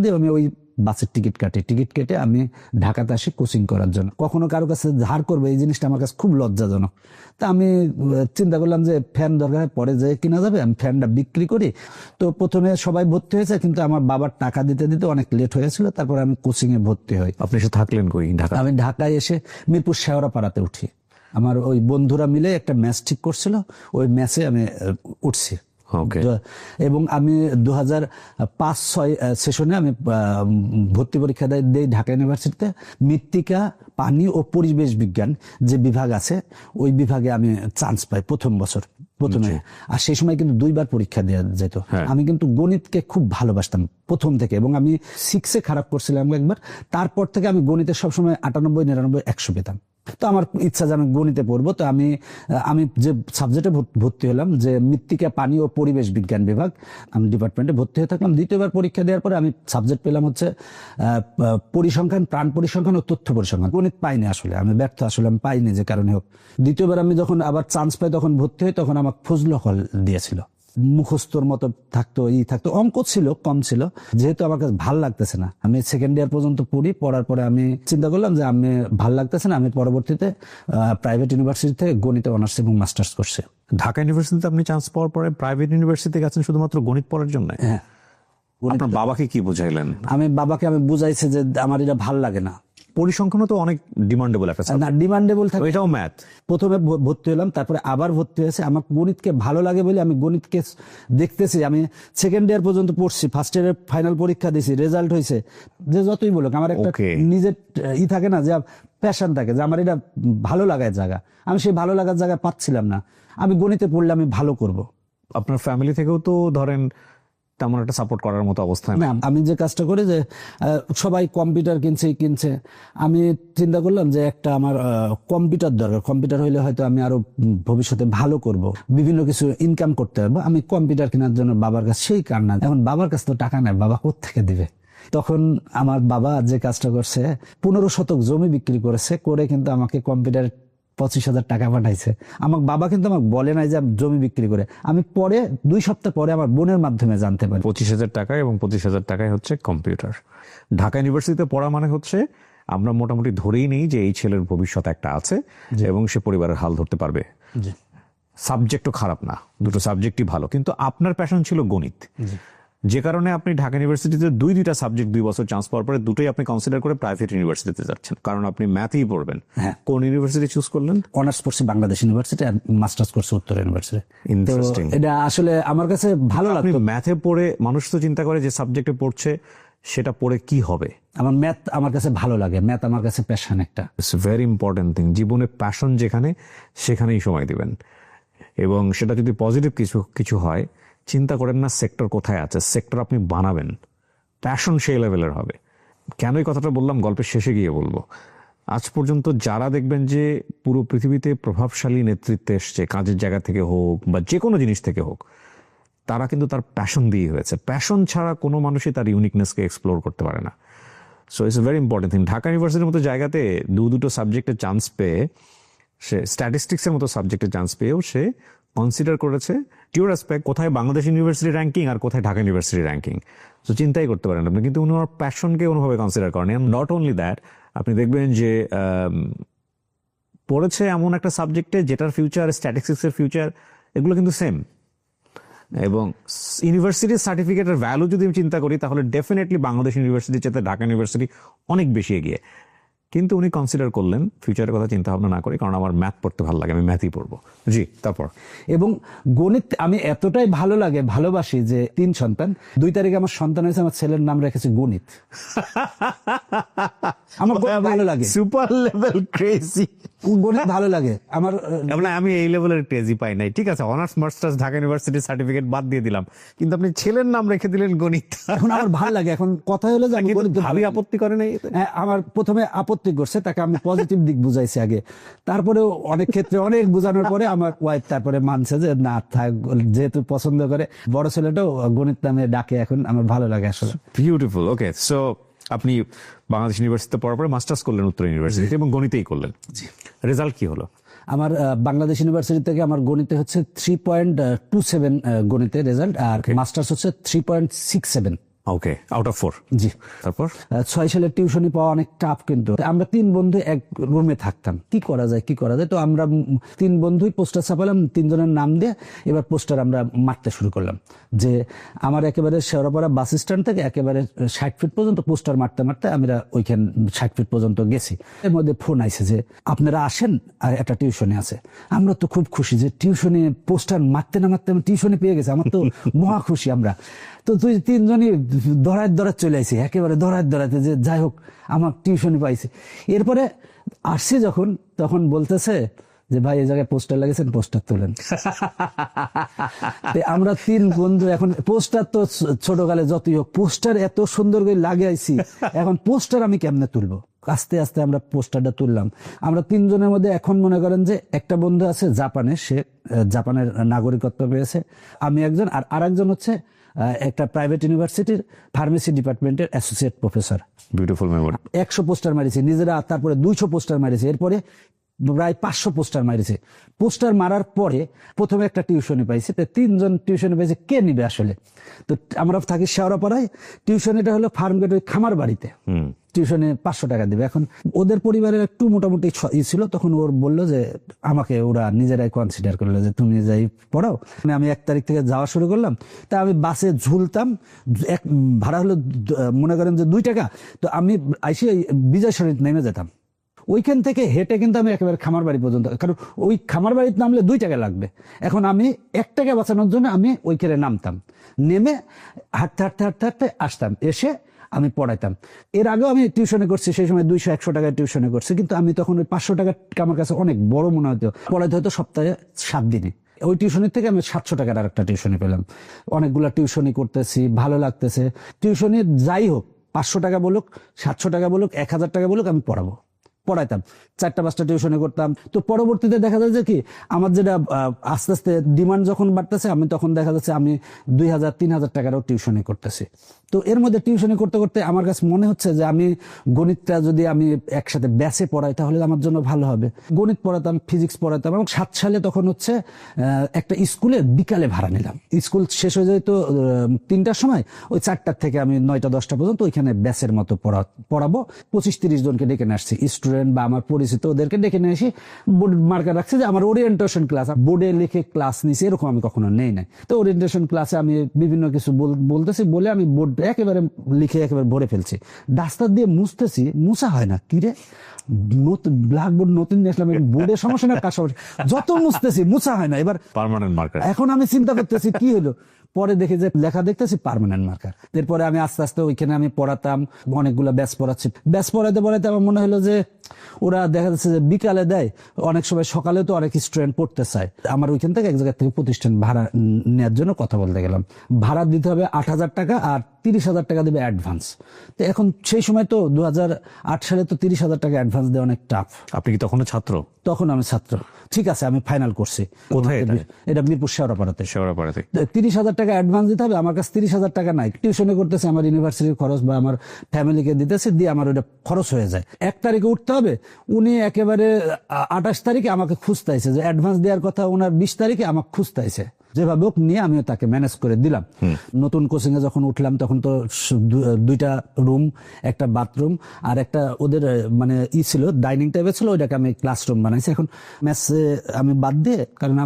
দিই। আমি ওই বাসের টিকিট কেটে আমি ঢাকাতে আসি কোচিং করার জন্য। কখনো কারো কাছে ধার করবো, এই জিনিসটা আমার কাছে খুব লজ্জাজনক। তা আমি চিন্তা করলাম যে ফ্যান দরকার, পরে যে কিনা যাবে, আমি ফ্যানটা বিক্রি করি। তো প্রথমে সবাই ভর্তি হয়েছে, কিন্তু আমার বাবার টাকা দিতে দিতে অনেক লেট হয়েছিল। তারপর আমি কোচিং এ ভর্তি হই। আপনি এসে থাকলেন কই ঢাকা? আমি ঢাকায় এসে মিরপুর শেওড়াপাড়াতে উঠি। আমার ওই বন্ধুরা মিলে একটা ম্যাচ ঠিক করছিল, ওই ম্যাচে আমি উঠছি। এবং আমি 2005-06 সেশনে আমি ভর্তি পরীক্ষা দেই ঢাকা ইউনিভার্সিটিতে। মৃত্তিকা, পানি ও পরিবেশ বিজ্ঞান যে বিভাগ আছে, ওই বিভাগে আমি চান্স পাই প্রথম বছর প্রথমে। আর সেই সময় কিন্তু 2বার পরীক্ষা দেওয়া যেত। আমি কিন্তু গণিতকে খুব ভালোবাসতাম প্রথম থেকে, এবং আমি 6-এ খারাপ করছিলাম একবার। তারপর থেকে আমি গণিতে সবসময় 98, 99, 100 পেতাম। তো আমার ইচ্ছা যে আমি গণিতে পড়বো। তো আমি যে সাবজেক্টে ভর্তি হলাম, যে মৃত্তিকা, পানি ও পরিবেশ বিজ্ঞান বিভাগ, আমি ডিপার্টমেন্টে ভর্তি হয়ে থাকলাম। দ্বিতীয়বার পরীক্ষা দেওয়ার পরে আমি সাবজেক্ট পেলাম হচ্ছে পরিসংখ্যান, প্রাণ পরিসংখ্যান ও তথ্য পরিসংখ্যান। গণিত পাইনি আসলে, আমি ব্যর্থ, আসলে আমি পাইনি যে কারণে হোক। দ্বিতীয়বার আমি যখন আবার চান্স পাই, তখন ভর্তি হই, তখন আমার ফজলুল হক দিয়েছিল। মুখস্থর মতো থাকতো, অঙ্ক ছিল, কম ছিল। যেহেতু আমার কাছে ভাল লাগতেছে না, আমি সেকেন্ড ইয়ার পর্যন্ত পড়ার পরে আমি চিন্তা করলাম যে আমি ভাল লাগতেছে না। আমি পরবর্তীতে প্রাইভেট ইউনিভার্সিটিতে গণিতে অনার্স এবং মাস্টার্স করছি। ঢাকা ইউনিভার্সিটিতে আপনি চান্স পাওয়ার পরে প্রাইভেট ইউনিভার্সিটিতে গেছেন শুধুমাত্র গণিত পড়ার জন্য? হ্যাঁ। আপনার বাবাকে কি বুঝাইলেন? আমি বাবাকে বুঝাইছি যে আমার এটা ভাল লাগে না, পরিসংখ্যানও তো অনেক ডিমান্ডেবল একটা subject। না ডিমান্ডেবল থাকে। এটাও ম্যাথ। প্রথমে ভর্তি হলাম, তারপরে আবার ভর্তি হয়েছে। আমার গণিতকে ভালো লাগে বলে আমি গণিতকে দেখতেছি। আমি সেকেন্ড ইয়ার পর্যন্ত পড়ছি, ফার্স্ট ইয়ারের ফাইনাল পরীক্ষা দিছি, রেজাল্ট হয়েছে। যে যতই বলুক আমার একটা Okay. নিজের থাকে না, যে প্যাশন থাকে, যে আমার এটা ভালো লাগার জায়গা। আমি সেই ভালো লাগার জায়গা পাচ্ছিলাম না। আমি গণিতে পড়লে আমি ভালো করব। আপনার ফ্যামিলি থেকেও তো ধরেন তেমন একটা সাপোর্ট করার মতো অবস্থা না। না, আমি যে কাজটা করি যে সবাই কম্পিউটার কিনছে, আমি চিন্তা করলাম যে একটা আমার কম্পিউটার দরকার। কম্পিউটার হইলে হয়তো আমি আরো ভবিষ্যতে ভালো করব, বিভিন্ন কিছু ইনকাম করতে পারবো। আমি কম্পিউটার কেনার জন্য বাবার কাছে সেই কান্না। এখন বাবার কাছে তো টাকা নাই, বাবা কোত্থেকে দিবে? তখন আমার বাবা যে কাজটা করছে, 15 শতক জমি বিক্রি করেছে, করে কিন্তু আমাকে কম্পিউটার 25,000 টাকা পাঠাইছে। আমার বাবা কিন্তু আমাকে বলে নাই যে আমি জমি বিক্রি করে। আমি পরে 2 সপ্তাহ পরে আমার বোনের মাধ্যমে জানতে পারি। 25,000 টাকায়, এবং 25,000 টাকায় হচ্ছে কম্পিউটার। ঢাকা ইউনিভার্সিটিতে পড়া মানে হচ্ছে আমরা মোটামুটি ধরেই নেই যে এই ছেলের ভবিষ্যৎ একটা আছে এবং সে পরিবারের হাল ধরতে পারবে। সাবজেক্টও খারাপ না, দুটো সাবজেক্টই ভালো, কিন্তু আপনার প্যাশন ছিল গণিত, যে কারণে আপনি ঢাকা ইউনিভার্সিটিতে দুইটা সাবজেক্ট 2 বছর চান্স পাওয়ার পরে দুটোই আপনি কনসিডার করে প্রাইভেট ইউনিভার্সিটিতে যাচ্ছেন, কারণ আপনি ম্যাথই পড়বেন। হ্যাঁ। কোন ইউনিভার্সিটি চুজ করলেন? অনার্স পড়ছি বাংলাদেশ ইউনিভার্সিটি, আর মাস্টার্স করছি উত্তর ইউনিভার্সিটি। তো ইন্টারেস্টিং। এটা আসলে আমার কাছে ভালো আপনি লাগতো। ম্যাথে পড়ে, মানুষ তো চিন্তা করে যে সাবজেক্টে পড়ছে সেটা পড়ে কি হবে। আমার ম্যাথ আমার কাছে ভালো লাগে, ম্যাথ আমার কাছে প্যাশন একটা। It's very important thing. জীবনে প্যাশন যেখানে, সেখানেই সময় দিবেন, এবং সেটা যদি পজিটিভ কিছু হয়, চিন্তা করেন না সেক্টর কোথায় আছে, সেক্টর আপনি বানাবেন। প্যাশন সেই লেভেলের হবে। কেন এই কথাটা বললাম গল্পের শেষে গিয়ে বলবো। আজ পর্যন্ত যারা দেখবেন যে পুরো পৃথিবীতে প্রভাবশালী নেতৃত্বে এসছে, কাজের জায়গা থেকে হোক বা যে কোনো জিনিস থেকে হোক, তারা কিন্তু তার প্যাশন দিয়ে হয়েছে। প্যাশন ছাড়া কোনো মানুষই তার ইউনিকনেসকে এক্সপ্লোর করতে পারে না। So it's a very important thing. Dhaka ইউনিভার্সিটির মতো জায়গাতে দুটো সাবজেক্টে চান্স পেয়ে, সে স্ট্যাটিস্টিক্সের মতো সাবজেক্টে চান্স পেয়েও সে কনসিডার করেছে ডিউ রেসপেক্ট কোথায় বাংলাদেশ ইউনিভার্সিটি র্যাঙ্কিং আর কোথায় ঢাকা ইউনিভার্সিটি র্যাঙ্কিং। তো চিন্তাই করতে পারেন আপনি, কিন্তু উনি ওনার প্যাশনকে অনুভাবে কনসিডার করেন। নট অনলি দ্যাট, আপনি দেখবেন যে পড়েছে এমন একটা সাবজেক্টে যেটার ফিউচার, স্ট্যাটিস্টিক্সের ফিউচার, এগুলো কিন্তু সেম। এবং ইউনিভার্সিটির সার্টিফিকেটের ভ্যালু যদি আমি চিন্তা করি, তাহলে ডেফিনেটলি বাংলাদেশ ইউনিভার্সিটির চেয়ে ঢাকা ইউনিভার্সিটি অনেক বেশি এগিয়ে। কিন্তু উনি কনসিডার করলেন ফিউচারের কথা চিন্তা ভাবনা না করে, কারণ আমার ম্যাথ পড়তে ভালো লাগে, আমি ম্যাথই পড়বো। জি, তারপর? এবং গণিত আমি এতটাই ভালো লাগে, ভালোবাসি যে 3 সন্তান। 2 তারিখে আমার সন্তান হয়েছে, আমার ছেলের নাম রেখেছে গণিত। আমার গণিত ভালো লাগে, সুপার লেভেল ক্রেজি। গণিত ভালো লাগে আমার। আমি এই লেভেলের ক্রেজি পাই নাই। ঠিক আছে, অনার্স মাস্টার্স ঢাকা ইউনিভার্সিটির সার্টিফিকেট বাদ দিয়ে দিলাম, কিন্তু আপনি ছেলের নাম রেখে দিলেন গণিত। এখন আমার ভালো লাগে। এখন কথা হলো যে আমি গণিত ভাবি আপত্তি করে নাই? হ্যাঁ, আমার প্রথমে আপত্তি করছে, তাকে আমি পজিটিভ দিক বুঝাইছি আগে। তারপরেও অনেক ক্ষেত্রে অনেক বোঝানোর পরে আমার ওয়াইফ তারপরে মানছে যে না থাক, যেহেতু পছন্দ করে। বড় ছেলেটাও গণিত নামে ডাকে এখন, আমার ভালো লাগে আসলে। বিউটিফুল। ওকে, সো আপনি বাংলাদেশ ইউনিভার্সিটিতে পড়ার পরে মাস্টার্স করলেন উত্তর ইউনিভার্সিটি, এবং গণিতেই করলেন। রেজাল্ট কি হলো? আমার বাংলাদেশ ইউনিভার্সিটি থেকে আমার গণিতে হচ্ছে 3.27 গণিতে রেজাল্ট, আর মাস্টার্স হচ্ছে 3.67। ওকে, আউট অফ 4। জি। তারপর 6 সালের টিউশনি পাওয়া অনেক টাফ, কিন্তু আমরা 3 বন্ধু এক রুমে থাকতাম। কি করা যায় তো আমরা 3 বন্ধুই পোস্টার ছাপালাম, 3 জনের নাম দিয়ে। এবার পোস্টার আমরা মারতে শুরু করলাম, যে আমার একেবারে শেওড়াপাড়া বাস স্ট্যান্ড থেকে একেবারে 60 ফিট পর্যন্ত পোস্টার মারতে মারতে আমরা ওইখান 60 ফিট পর্যন্ত গেছি। এর মধ্যে ফোন আইছে যে আপনারা আসেন, আর একটা টিউশনি আছে। আমরা তো খুব খুশি যে টিউশনি পোস্টার মারতে না মারতে আমি টিউশনি পেয়ে গেছি, আমার তো মহা খুশি আমরা। তো 3 জনই দৌড়ায় চলে আসি, একেবারে দৌড়াতে, যে যাই হোক আমার টিউশনি পাইছে। এরপরে আসছে যখন, তখন বলতেছে যে ভাই এই জায়গায় পোস্টার লাগিয়েছেন, পোস্টার তোলেন। আমরা 3 বন্ধু, এখন পোস্টার তো ছোটকালে যতই হোক, পোস্টার এত সুন্দর করে লাগিয়েছি, এখন পোস্টার আমি কেমনে তুলবো? আস্তে আস্তে আমরা পোস্টারটা তুললাম। আমরা 3 জনের মধ্যে এখন মনে করেন যে একটা বন্ধু আছে জাপানে, সে জাপানের নাগরিকত্ব পেয়েছে, আমি একজন, আর আরেকজন হচ্ছে একটা প্রাইভেট ইউনিভার্সিটির ফার্মেসি ডিপার্টমেন্টের associate professor. Beautiful memory. 100 poster মারিছে নিজেরা, তারপরে 200 পোস্টার মারিছে। এরপরে প্রায় 500 পোস্টার মারিছে। পোস্টার মারার পরে প্রথমে একটা টিউশনি পাইছে, তো 3জন টিউশনি পাইছে, কে নিবে আসলে? তো আমরা থাকি শেওড়াপাড়ায়, টিউশনিটা হলো ফার্মগেট ওই খামার বাড়িতে, টিউশনে 500 টাকা দিবে। এখন ওদের পরিবারের একটু মোটামুটি ছিল, তখন ওর বললো যে আমাকে ওরা নিজেরাই কনসিডার করলো যে তুমি যাই পড়াও। আমি 1 তারিখ থেকে যাওয়া শুরু করলাম। তা আমি বাসে ঝুলতাম, ভাড়া হলো মনে করেন যে 2 টাকা। তো আমি আইসি বিজয় সরিত নেমে যেতাম, ওইখান থেকে হেঁটে কিন্তু আমি একেবারে খামার বাড়ি পর্যন্ত, কারণ ওই খামার বাড়িতে নামলে 2 টাকা লাগবে। এখন আমি 1 টাকা বাঁচানোর জন্য আমি ওইখানে নামতাম, নেমে হাঁটতে হাঁটতে হাঁটতে হাঁটতে আসতাম, এসে আমি পড়াইতাম। এর আগেও আমি টিউশনে করছি, সেই সময় 200-100 টাকায় টিউশনে করছি, কিন্তু আমি তখন ওই 500 টাকা আমার কাছে অনেক বড় মনে হতো। পড়াইতে হয়তো সপ্তাহে 7 দিনে। ওই টিউশনির থেকে আমি 700 টাকার আর একটা টিউশনি পেলাম। অনেকগুলা টিউশনি করতেছি, ভালো লাগতেছে। টিউশনি যাই হোক, 500 টাকা বলুক, 700 টাকা বলুক, 1000 টাকা বলুক, আমি পড়াইতাম। 4টা-5টা টিউশনি করতাম। তো পরবর্তীতে দেখা যায় যে কি, আমার যেটা আস্তে আস্তে ডিমান্ড যখন বাড়তেছে, আমি তখন দেখা যাচ্ছে আমি 2000-3000 টাকারও টিউশনি করতেছি। তো এর মধ্যে টিউশনি করতে করতে আমার কাছে মনে হচ্ছে যে আমি গণিতটা যদি আমি একসাথে ব্যাচে পড়াই তাহলে আমার জন্য ভালো হবে। গণিত পড়াতাম, ফিজিক্স পড়াতাম, এবং 7 সালে তখন হচ্ছে একটা স্কুলে বিকালে ভাড়া নিলাম। স্কুল শেষ হয়ে যায় তো 3টার সময়, ওই 4টার থেকে আমি 9টা-10টা পর্যন্ত ওইখানে ব্যাচের মতো পড়াবো। 25-30 জনকে ডেকে নিয়ে আসছি, স্টুডেন্ট বা আমার পরিচিত, ওদেরকে ডেকে নিয়ে এসে বোর্ড মার্কার রাখছে যে আমার ওরিয়েন্টেশন ক্লাস, বোর্ডে লিখে ক্লাস নিছি, এরকম আমি কখনো নেই নাই। তো ওরিয়েন্টেশন ক্লাসে আমি বিভিন্ন কিছু বলতেছি বলে আমি বোর্ড একেবারে লিখে একেবারে ভরে ফেলছি। ডাস্টার দিয়ে মুছতেছি, মুছা হয় না। কি রে, ব্ল্যাকবোর্ড নতুন আসলাম, বোর্ডের সমস্যা না, কাজ সমস্যা, যত মুছতেছি মুছা হয় না। এবার পার্মানেন্ট মার্কার। এখন আমি চিন্তা করতেছি কি হলো, পরে দেখি যে লেখা দেখতেছি পার্মানেন্ট মার্কার। এরপরে আমি আস্তে আস্তে ওইখানে আমি পড়াতাম, অনেকগুলো ব্যাচ পড়াচ্ছি। ব্যাচ পড়াইতে পড়াইতে আমার মনে হলো যে ওরা দেখা যাচ্ছে যে বিকালে দেয়, অনেক সময় সকালে তো অনেক স্টুডেন্ট পড়তে চায়। আমার ওইখান থেকে এক জায়গা থেকে প্রতিষ্ঠান ভাড়া নেওয়ার জন্য কথা বলতে গেলাম। ভাড়া দিতে হবে 8,000 টাকা, আর 30,000 টাকা দেবে অ্যাডভান্স। তো এখন সেই সময় তো 2008 সালে তো 30,000 টাকা অ্যাডভান্স দেওয়া অনেক টাফ। আপনি কি তখনও ছাত্র? তখন আমি ছাত্র। ঠিক আছে, আমি ফাইনাল করছি। কোথায় এটা? এটা মিরপুর শেওড়াপাড়াতে। শেওড়াপাড়াতে 30,000 টাকা অ্যাডভান্স দিতে হবে। আমার কাছে 30,000 টাকা নাই। টিউশনে করতেছে, আমার ইউনিভার্সিটির খরচ বা আমার ফ্যামিলিকে দিতেছে, দিয়ে আমার ওটা খরচ হয়ে যায়। 1 তারিখে উঠতে হবে, উনি একেবারে 28 তারিখে আমাকে খুঁজতেছে, যে অ্যাডভান্স দেওয়ার কথা ওনার 20 তারিখে আমাকে খুঁজতেছে। যেভাবে হোক নিয়ে আমিও তাকে ম্যানেজ করে দিলাম। নতুন কোচিং এ যখন উঠলাম তখন তো 2টা রুম, একটা বাথরুম, আর একটা ওদের মানে ছিল ডাইনিং টাইপের ছিল, ওইটাকে আমি ক্লাসরুম বানাইছি। এখন ম্যাথে আমি বাদ দিয়ে, কারণ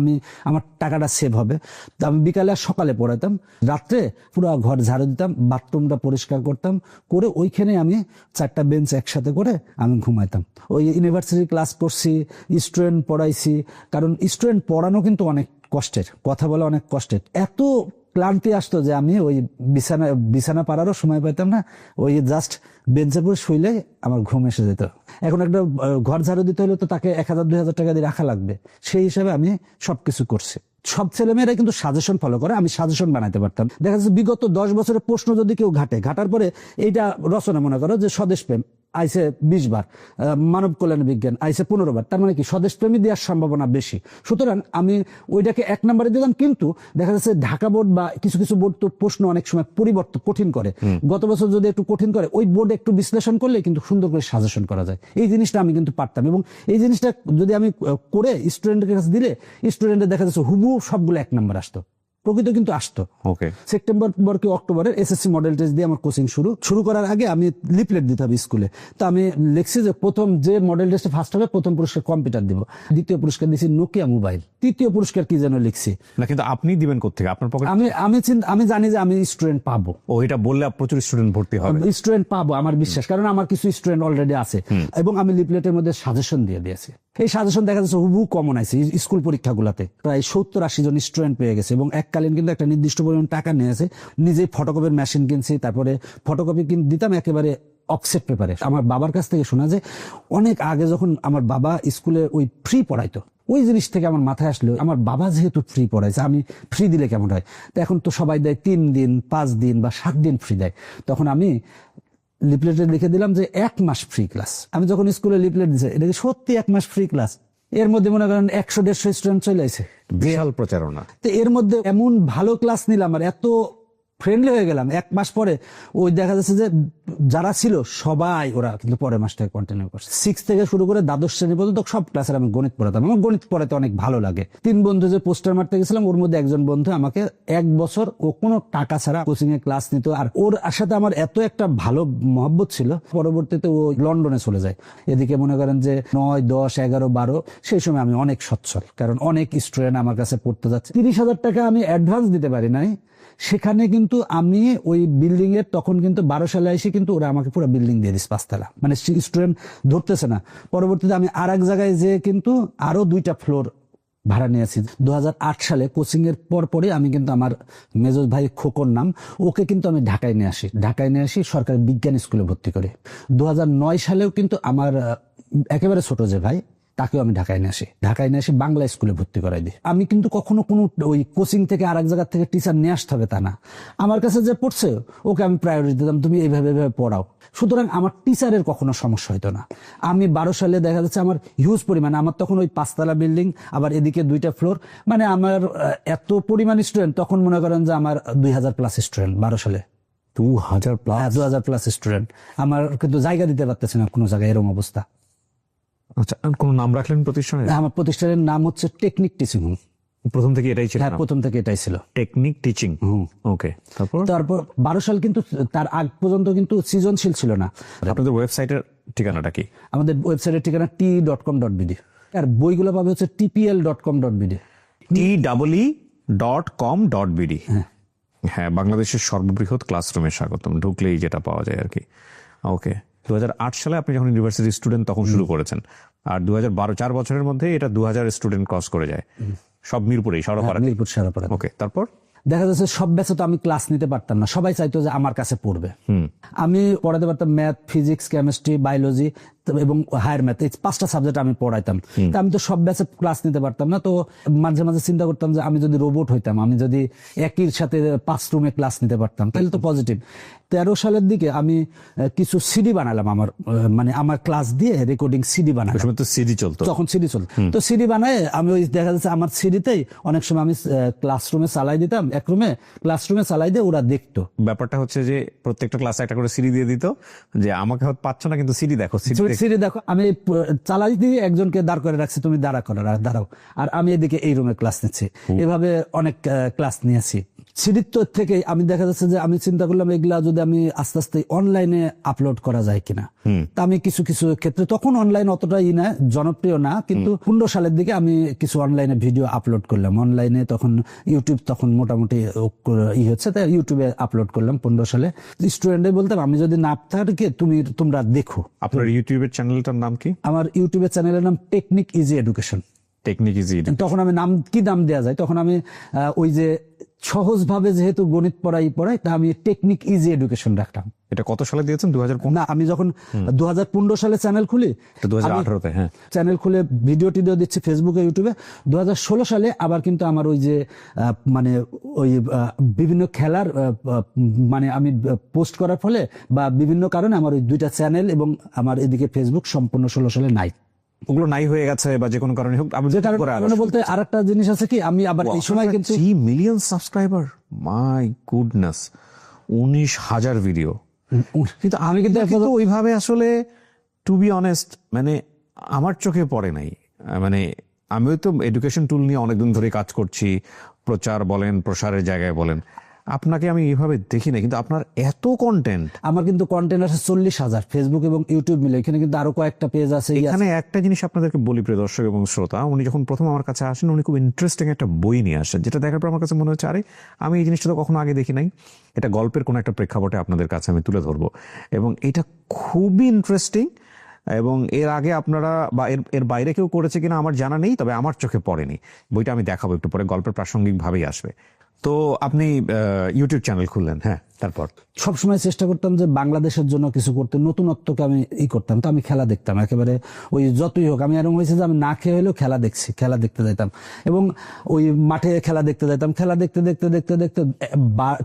আমার টাকাটা সেভ হবে। তো আমি বিকালে আর সকালে পড়াতাম, রাত্রে পুরো ঘর ঝাড়ু দিতাম, বাথরুমটা পরিষ্কার করতাম, করে ওইখানে আমি 4টা বেঞ্চ একসাথে করে আমি ঘুমাইতাম। ওই ইউনিভার্সিটি ক্লাস করছি, স্টুডেন্ট পড়াইছি। কারণ স্টুডেন্ট পড়ানো কিন্তু অনেক কষ্টের, কথা বলা অনেক কষ্টের। এত ক্লান্তি আসতো যে আমি ওই বিছানা পাড়ারও সময় পাইতাম না। ওই জাস্ট বেঞ্চে পড়ে শুইলে আমার ঘুম এসে যেত। এখন একটা ঘর ঝাড়ু দিতে হলে তো তাকে 1,000-2,000 টাকা দিয়ে রাখা লাগবে। সেই হিসাবে আমি সবকিছু করছি। সব ছেলেমেয়েরা কিন্তু সাজেশন ফলো করে, আমি সাজেশন বানাইতে পারতাম। দেখা যাচ্ছে বিগত 10 বছরের প্রশ্ন যদি কেউ ঘাটার পরে এইটা রচনা, মনে করো যে স্বদেশ প্রেম আইসে 20 বার, মানব কল্যাণ বিজ্ঞান আইসে 15 বার, তার মানে কি স্বদেশপ্রেমী দেওয়ার সম্ভাবনা বেশি। সুতরাং আমি ওইটাকে 1 নম্বরে দিলাম। কিন্তু দেখা যাচ্ছে ঢাকা বোর্ড বা কিছু কিছু বোর্ড তো প্রশ্ন অনেক সময় পরিবর্তন কঠিন করে। গত বছর যদি একটু কঠিন করে, ওই বোর্ড একটু বিশ্লেষণ করলে কিন্তু সুন্দর করে সাজেশন করা যায়। এই জিনিসটা আমি কিন্তু পারতাম, এবং এই জিনিসটা যদি আমি করে স্টুডেন্টের কাছে দিলে, স্টুডেন্টের দেখা যাচ্ছে হুবহু সবগুলো 1 নম্বর আসতো। প্রকৃত কিন্তু আসতো। ওকে, সেপ্টেম্বর কি অক্টোবরের এসএসসি মডেল টেস্ট দিয়ে আমার কোচিং শুরু করার আগে আমি লিফলেট দিতে হবে স্কুলে। তো আমি লিখছি যে প্রথম যে মডেল টেস্টে ফার্স্ট হবে, প্রথম পুরস্কার কম্পিউটার দিব, দ্বিতীয় পুরস্কার দিচ্ছি নোকিয়া মোবাইল, তৃতীয় পুরস্কার কি যেন লিখছি না। কিন্তু আপনি দিবেন কোত্থেকে? আপনার পকেট? আমি জানি যে আমি স্টুডেন্ট পাবো। ও, এটা বললে প্রচুর স্টুডেন্ট ভর্তি হবে। স্টুডেন্ট পাবো আমার বিশ্বাস, কারণ আমার কিছু স্টুডেন্ট অলরেডি আছে, এবং আমি লিফলেটের মধ্যে সাজেশন দিয়ে দিয়েছি। এই সাজেশন দেখা যাচ্ছে হুবহু কমন আছে স্কুল পরীক্ষাগুলোতে। প্রায় 70-80 জন স্টুডেন্ট পেয়ে গেছে, এবং এককালীন কিন্তু একটা নির্দিষ্ট পরিমাণ টাকা নিয়েছে। নিজেই ফটোকপির মেশিন কিনছি, তারপরে ফটোকপি দিতাম একেবারে অফসেট পেপারে। আমার বাবার কাছ থেকে শোনা যে অনেক আগে যখন আমার বাবা স্কুলে ওই ফ্রি পড়াইতো, ওই জিনিস থেকে আমার মাথায় আসলো, আমার বাবা যেহেতু ফ্রি পড়াইছে, আমি ফ্রি দিলে কেমন হয়। তো এখন তো সবাই দেয় 3 দিন, 5 দিন বা 7 দিন ফ্রি দেয়। তখন আমি লিফলেটে লিখে দিলাম যে 1 মাস ফ্রি ক্লাস। আমি যখন স্কুলে লিফলেট দিয়েছি, এটা সত্যি 1 মাস ফ্রি ক্লাস। এর মধ্যে মনে করেন 100-150 স্টুডেন্ট চলে আসে, বিশাল প্রচারণা। তো এর মধ্যে এমন ভালো ক্লাস নিলাম, আর এত ফ্রেন্ডলি হয়ে গেলাম। 1 মাস পরে ওই দেখা যাচ্ছে যে যারা ছিল সবাই ওরা কিন্তু পরের মাসটায় কন্টিনিউ করছে। 6 থেকে শুরু করে দ্বাদশ শ্রেণী পর্যন্ত সব ক্লাসের আমি গণিত পড়াতাম। আমার গণিত পড়াতে অনেক ভালো লাগে। 3 বন্ধু যে পোস্টার মারতে গেছিলাম, ওর মধ্যে একজন বন্ধু আমাকে 1 বছর ও কোনো টাকা ছাড়া কোচিং এ ক্লাস নিত। আর ওর সাথে আমার এত একটা ভালো মহব্বত ছিল, পরবর্তীতে ও লন্ডনে চলে যায়। এদিকে মনে করেন যে 9, 10, 11, 12 সেই সময় আমি অনেক সচ্ছল, কারণ অনেক স্টুডেন্ট আমার কাছে পড়তে যাচ্ছে। 30,000 টাকা আমি অ্যাডভান্স দিতে পারি নাই। সেখানে কিন্তু আমি ওই বিল্ডিং এর তখন কিন্তু 12 সালে এসে কিন্তু ওরা আমাকে পুরো বিল্ডিং দিয়ে দিচ্ছে 5 তলা, মানে স্টুডেন্ট ধরতেছে না। পরবর্তীতে আমি আর এক জায়গায় যে কিন্তু আরো 2টা ফ্লোর ভাড়া নিয়েছি। 2008 সালে কোচিং এর পরই আমি কিন্তু আমার মেজর ভাই খোকন নাম, ওকে কিন্তু আমি ঢাকায় নিয়ে আসি সরকারি বিজ্ঞান স্কুলে ভর্তি করে। 2009 সালেও কিন্তু আমার একেবারে ছোট যে ভাই, তাকেও আমি ঢাকায় নিয়ে আসি বাংলা স্কুলে ভর্তি করাই দিই। আমি কিন্তু কখনো কোনো ওই কোচিং থেকে আর এক জায়গা থেকে টিচার নিয়ে আসতে হবে তা না। আমার কাছে যে পড়ছে ওকে আমি প্রায়োরিটি দিতাম, তুমি এইভাবে পড়াও। সুতরাং আমার টিচারের কখনো সমস্যা হইতো না। আমি 12 সালে দেখা যাচ্ছে আমার হিউজ পরিমাণে, আমার তখন ওই 5 তলা বিল্ডিং, আবার এদিকে 2টা ফ্লোর, মানে আমার এত পরিমাণ স্টুডেন্ট, তখন মনে করেন যে আমার 2000+ স্টুডেন্ট 12 সালে। 2000+ স্টুডেন্ট। আমার কিন্তু জায়গা দিতে পারতেছে না কোনো জায়গায়, এরকম অবস্থা। আচ্ছা, কোন নাম রাখলেন প্রতিষ্ঠানের? আমার প্রতিষ্ঠানের নাম হচ্ছে টেকনিক টিচিং হোম। প্রথম থেকে এটাই ছিল? হ্যাঁ, প্রথম থেকে এটাই ছিল, টেকনিক টিচিং। ওকে। তারপর 12 সাল কিন্তু তার আগ পর্যন্ত কিন্তু সৃজনশীল ছিল না। আপনাদের ওয়েবসাইটের ঠিকানাটা কি? আমাদের ওয়েবসাইটের ঠিকানা t.com.bd, আর বইগুলো পাবে হচ্ছে tpl.com.bd। TEE.com.bd। হ্যাঁ, বাংলাদেশের সর্ববৃহৎ ক্লাসরুমে স্বাগতম, ঢুকলেই যেটা পাওয়া যায় আর কি। ওকে। 2008 সালে আপনি যখন ইউনিভার্সিটি স্টুডেন্ট তখন শুরু করেছেন, আর 2012, 4 বছরের মধ্যে এটা 2000 স্টুডেন্ট ক্রস করে যায়। সব মিরপুরেই, মিরপুর সারাপাড়া। ওকে। তারপর দেখা যাচ্ছে সব ব্যাচে তো আমি ক্লাস নিতে পারতাম না, সবাই চাইতো যে আমার কাছে পড়বে। আমি পড়াতে পারতাম ম্যাথ, ফিজিক্স, কেমিস্ট্রি, বায়োলজি এবং হায়ার ম্যাথ, এই 5টা সাবজেক্ট আমি পড়াইতাম। তা আমি তো সব ব্যাচে ক্লাস নিতে পারতাম না। তো মাঝে মাঝে চিন্তা করতাম যে আমি যদি রোবট হইতাম, আমি যদি একই সাথে 5 রুমে ক্লাস নিতে পারতাম, তাহলে তো পজিটিভ। 13 সালের দিকে আমি কিছু সিডি বানালাম, মানে আমার ক্লাস দিয়ে রেকর্ডিং সিডি বানালাম। তো সিডি চলতো, তখন সিডি চলতো। তো সিডি বানায় আমি ওই দেখা যাচ্ছে আমার সিডিতেই অনেক সময় আমি ক্লাসরুমে চালাই দিতাম, এক রুমে ক্লাসরুমে চালাই দিয়ে ওরা দেখতো। ব্যাপারটা হচ্ছে যে প্রত্যেকটা ক্লাসে একটা করে সিডি দিয়ে দিত, যে আমাকে হয়তো পাচ্ছ না কিন্তু সিডি দেখো, সিডি দেখো। আমি চালাই দিয়ে একজনকে দাঁড় করে রাখছি, তুমি দাঁড়াও, আর আমি এদিকে এই রুমে ক্লাস নিচ্ছি। এভাবে অনেক ক্লাস নিয়েছি। সিডির থেকে আমি দেখা যাচ্ছে যে আমি চিন্তা করলাম এগুলা যদি আমি আস্তে আস্তে অনলাইনে আপলোড করা যায় কিনা। তা আমি কিছু কিছু ক্ষেত্রে, তখন অনলাইন অতটা জনপ্রিয় না, কিন্তু 15 সালের দিকে আমি কিছু অনলাইনে ভিডিও আপলোড করলাম। অনলাইনে তখন ইউটিউব তখন মোটামুটি হচ্ছে, তাই ইউটিউবে আপলোড করলাম 15 সালে। স্টুডেন্টে বলতাম আমি যদি না থাকি তোমরা দেখো। আপনার ইউটিউবের চ্যানেলটার নাম কি? আমার ইউটিউবের চ্যানেলের নাম technique easy education. Technique easy. তখন আমি কি নাম দেওয়া যায়, তখন আমি ওই যে সহজভাবে যেহেতু গণিত পড়াই তা আমি টেকনিক ইজি এডুকেশন রাখলাম। এটা কত সালে দিয়েছেন? 2015? না, আমি যখন 2015 সালে চ্যানেল খুলি, 2018-তে হ্যাঁ চ্যানেল খুলে ভিডিও দিচ্ছি ফেসবুকে, ইউটিউবে। 2016 সালে আবার কিন্তু আমার ওই যে মানে ওই বিভিন্ন খেলার মানে আমি পোস্ট করার ফলে বা বিভিন্ন কারণে আমার ওই 2টা চ্যানেল এবং আমার এদিকে ফেসবুক সম্পূর্ণ 16 সালে নাই। ওগুলো নাই হয়ে গেছে বা যে কোনো কারণে হোক, আমি যেটা কারণে বলতে আরেকটা জিনিস আছে কি, আমি আবার এই সময় কিন্তু 3 million subscriber, my goodness, 19,000 video. কিন্তু আমি কিন্তু ওইভাবে আসলে টু বি অনেস্ট মানে আমার চোখে পড়ে নাই। মানে আমিও তো এডুকেশন টুল নিয়ে অনেকদিন ধরে কাজ করছি, প্রচার বলেন, প্রসারের জায়গায় বলেন, আপনাকে আমি এইভাবে দেখি না, কিন্তু আপনার এত কন্টেন্ট। আমার কিন্তু কন্টেন্ট আছে 40,000 ফেসবুক এবং ইউটিউব মিলে, এখানে কিন্তু আরো কয়েকটা পেজ আছে। এখানে একটা জিনিস আপনাদেরকে বলি প্রিয় দর্শক এবং শ্রোতা, উনি যখন প্রথম আমার কাছে আসেন উনি খুব ইন্টারেস্টিং একটা বই নিয়ে আসেন, যেটা দেখার পর আমার কাছে মনে হচ্ছে আরে আমি এই জিনিসটা তো কখনো আগে দেখি নাই, এটা গল্পের কোন একটা প্রেক্ষাপটে আপনাদের কাছে আমি তুলে ধরবো, এবং এটা খুবই ইন্টারেস্টিং। এবং এর আগে আপনারা বা এর বাইরে কেউ করেছে কিনা আমার জানা নেই, তবে আমার চোখে পড়েনি। বইটা আমি দেখাবো একটু পরে, গল্পের প্রাসঙ্গিক ভাবেই আসবে। তো আপনি ইউটিউব চ্যানেল খুললেন? হ্যাঁ, তারপর সবসময় চেষ্টা করতাম যে বাংলাদেশের জন্য কিছু করতে, নতুনত্বকে আমি করতাম। তো আমি খেলা দেখতাম একেবারে, ওই যতই হোক, আমি এরকম হয়েছে যে আমি না খেয়ে হলেও খেলা দেখছি, খেলা দেখতে যেতাম এবং ওই মাঠে খেলা দেখতে যেতাম। খেলা দেখতে দেখতে দেখতে দেখতে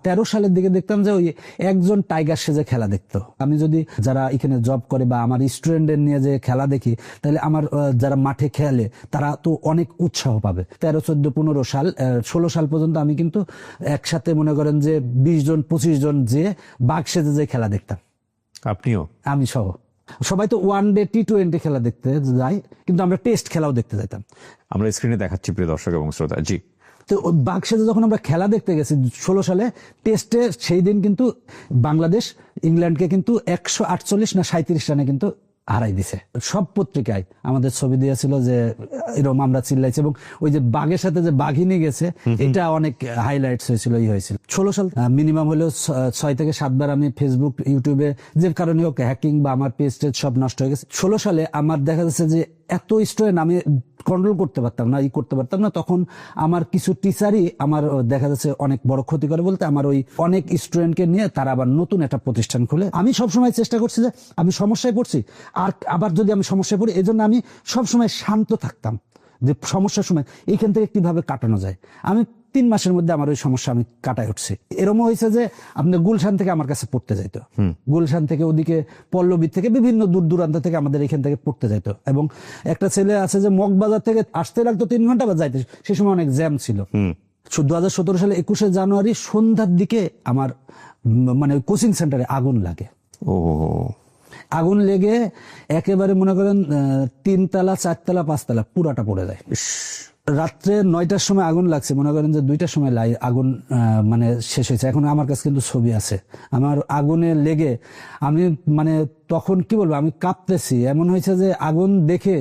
13 সালের দিকে দেখতাম যে ওই একজন টাইগার সেজে খেলা দেখতো। আমি যদি যারা এখানে জব করে বা আমার স্টুডেন্টদের নিয়ে যে খেলা দেখি, তাহলে আমার যারা মাঠে খেলে তারা তো অনেক উৎসাহ পাবে। 13, 14, 15 সাল, 16 সাল পর্যন্ত আমি কিন্তু একসাথে মনে করেন যে 20 জন 25 জন যে বাঘ সেজে যে খেলা দেখতাম। আপনিও? আমি সহ। সবাই তো ওয়ানডে T20 খেলা দেখতে যায়, কিন্তু আমরা টেস্ট খেলাও দেখতে যেতাম। আমরা স্ক্রিনে দেখাচ্ছি প্রিয় দর্শক এবং শ্রোতা। জি। তো বাঘ সেজে যখন আমরা খেলা দেখতে গেছি 16 সালে টেস্টে, সেই দিন কিন্তু বাংলাদেশ ইংল্যান্ডকে কিন্তু 148 না 37 রানে কিন্তু হারাই দিছে। সব পত্রিকায় আমাদের ছবি দিয়েছিল যে এরকম আমরা চিল্লাইছি, এবং ওই যে বাঘের সাথে যে বাঘিনী গেছে, এটা অনেক হাইলাইটস হয়েছিল, হয়েছিল। 16 সাল মিনিমাম হলেও 6 থেকে 7 বার আমি ফেসবুক, ইউটিউবে যে কারণে হোক হ্যাকিং বা আমার পেজ সব নষ্ট হয়ে গেছে। 16 সালে আমার দেখা যাচ্ছে যে এত স্টুডেন্ট আমি কন্ট্রোল করতে পারতাম না, করতে পারতাম না। তখন আমার কিছু টিচারই আমার দেখা যাচ্ছে অনেক বড় ক্ষতি করে, বলতে আমার ওই অনেক স্টুডেন্টকে নিয়ে তারা আবার নতুন একটা প্রতিষ্ঠান খুলে। আমি সবসময় চেষ্টা করছি যে আমি সমস্যায় পড়ছি, আর আবার যদি আমি সমস্যায় পড়ি, এই জন্য আমি সবসময় শান্ত থাকতাম যে সমস্যার সময় এইখান থেকে কিভাবে কাটানো যায়। আমি 3 মাসের মধ্যে আমার ওই সমস্যা আমি কাটাই উঠছি। এরকম হয়েছে যে আপনি গুলশান থেকে আমার কাছে পড়তে যাইতো, গুলশান থেকে ওদিকে পল্লবী থেকে বিভিন্ন দূর দূরান্ত থেকে আমাদের এখান থেকে পড়তে যাইতো। এবং একটা ছেলে আছে যে মগবাজার থেকে আসতে লাগতো 3 ঘন্টা, বা যাইতে সে সময় অনেক জ্যাম ছিল। 2017 সালে 21শে জানুয়ারি সন্ধ্যার দিকে আমার মানে কোচিং সেন্টারে আগুন লাগে। ও, আগুন লেগে একেবারে মনে করেন 3 তলা 4 তলা 5 তলা পুরাটা পড়ে যায়। রাত্রে 9টার সময় আগুন লাগছে, মনে করেন যে 2টার সময় আগুন মানে শেষ হয়েছে। এখন আমার কাছে কিন্তু ছবি আছে, আমার আগুনে লেগে আমি মানে তখন কি বলবো, আমি কাঁপতেছি। এমন হয়েছে যে আগুন দেখে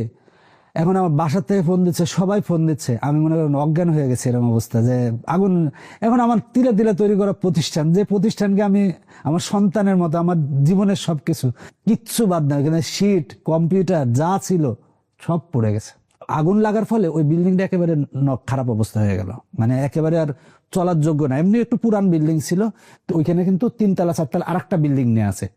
এখন আমার বাসার থেকে ফোন দিচ্ছে, সবাই ফোন দিচ্ছে, আমি মনে করেন অজ্ঞান হয়ে গেছি এরকম অবস্থা যে আগুন। এখন আমার তিলে তিলে তৈরি করা প্রতিষ্ঠান, যে প্রতিষ্ঠানকে আমি আমার সন্তানের মতো, আমার জীবনের সবকিছু, কিচ্ছু বাদ না, এখানে শীট, কম্পিউটার যা ছিল সব পড়ে গেছে। আগুন লাগার ফলে ওই বিল্ডিংটা একেবারে খারাপ অবস্থা হয়ে গেল, মানে একেবারে আর চলার যোগ্য না। এমনি একটু পুরান বিল্ডিং ছিল, তো ওইখানে কিন্তু 3 তলা 4 তলা আরেকটা বিল্ডিং নিয়ে আছে।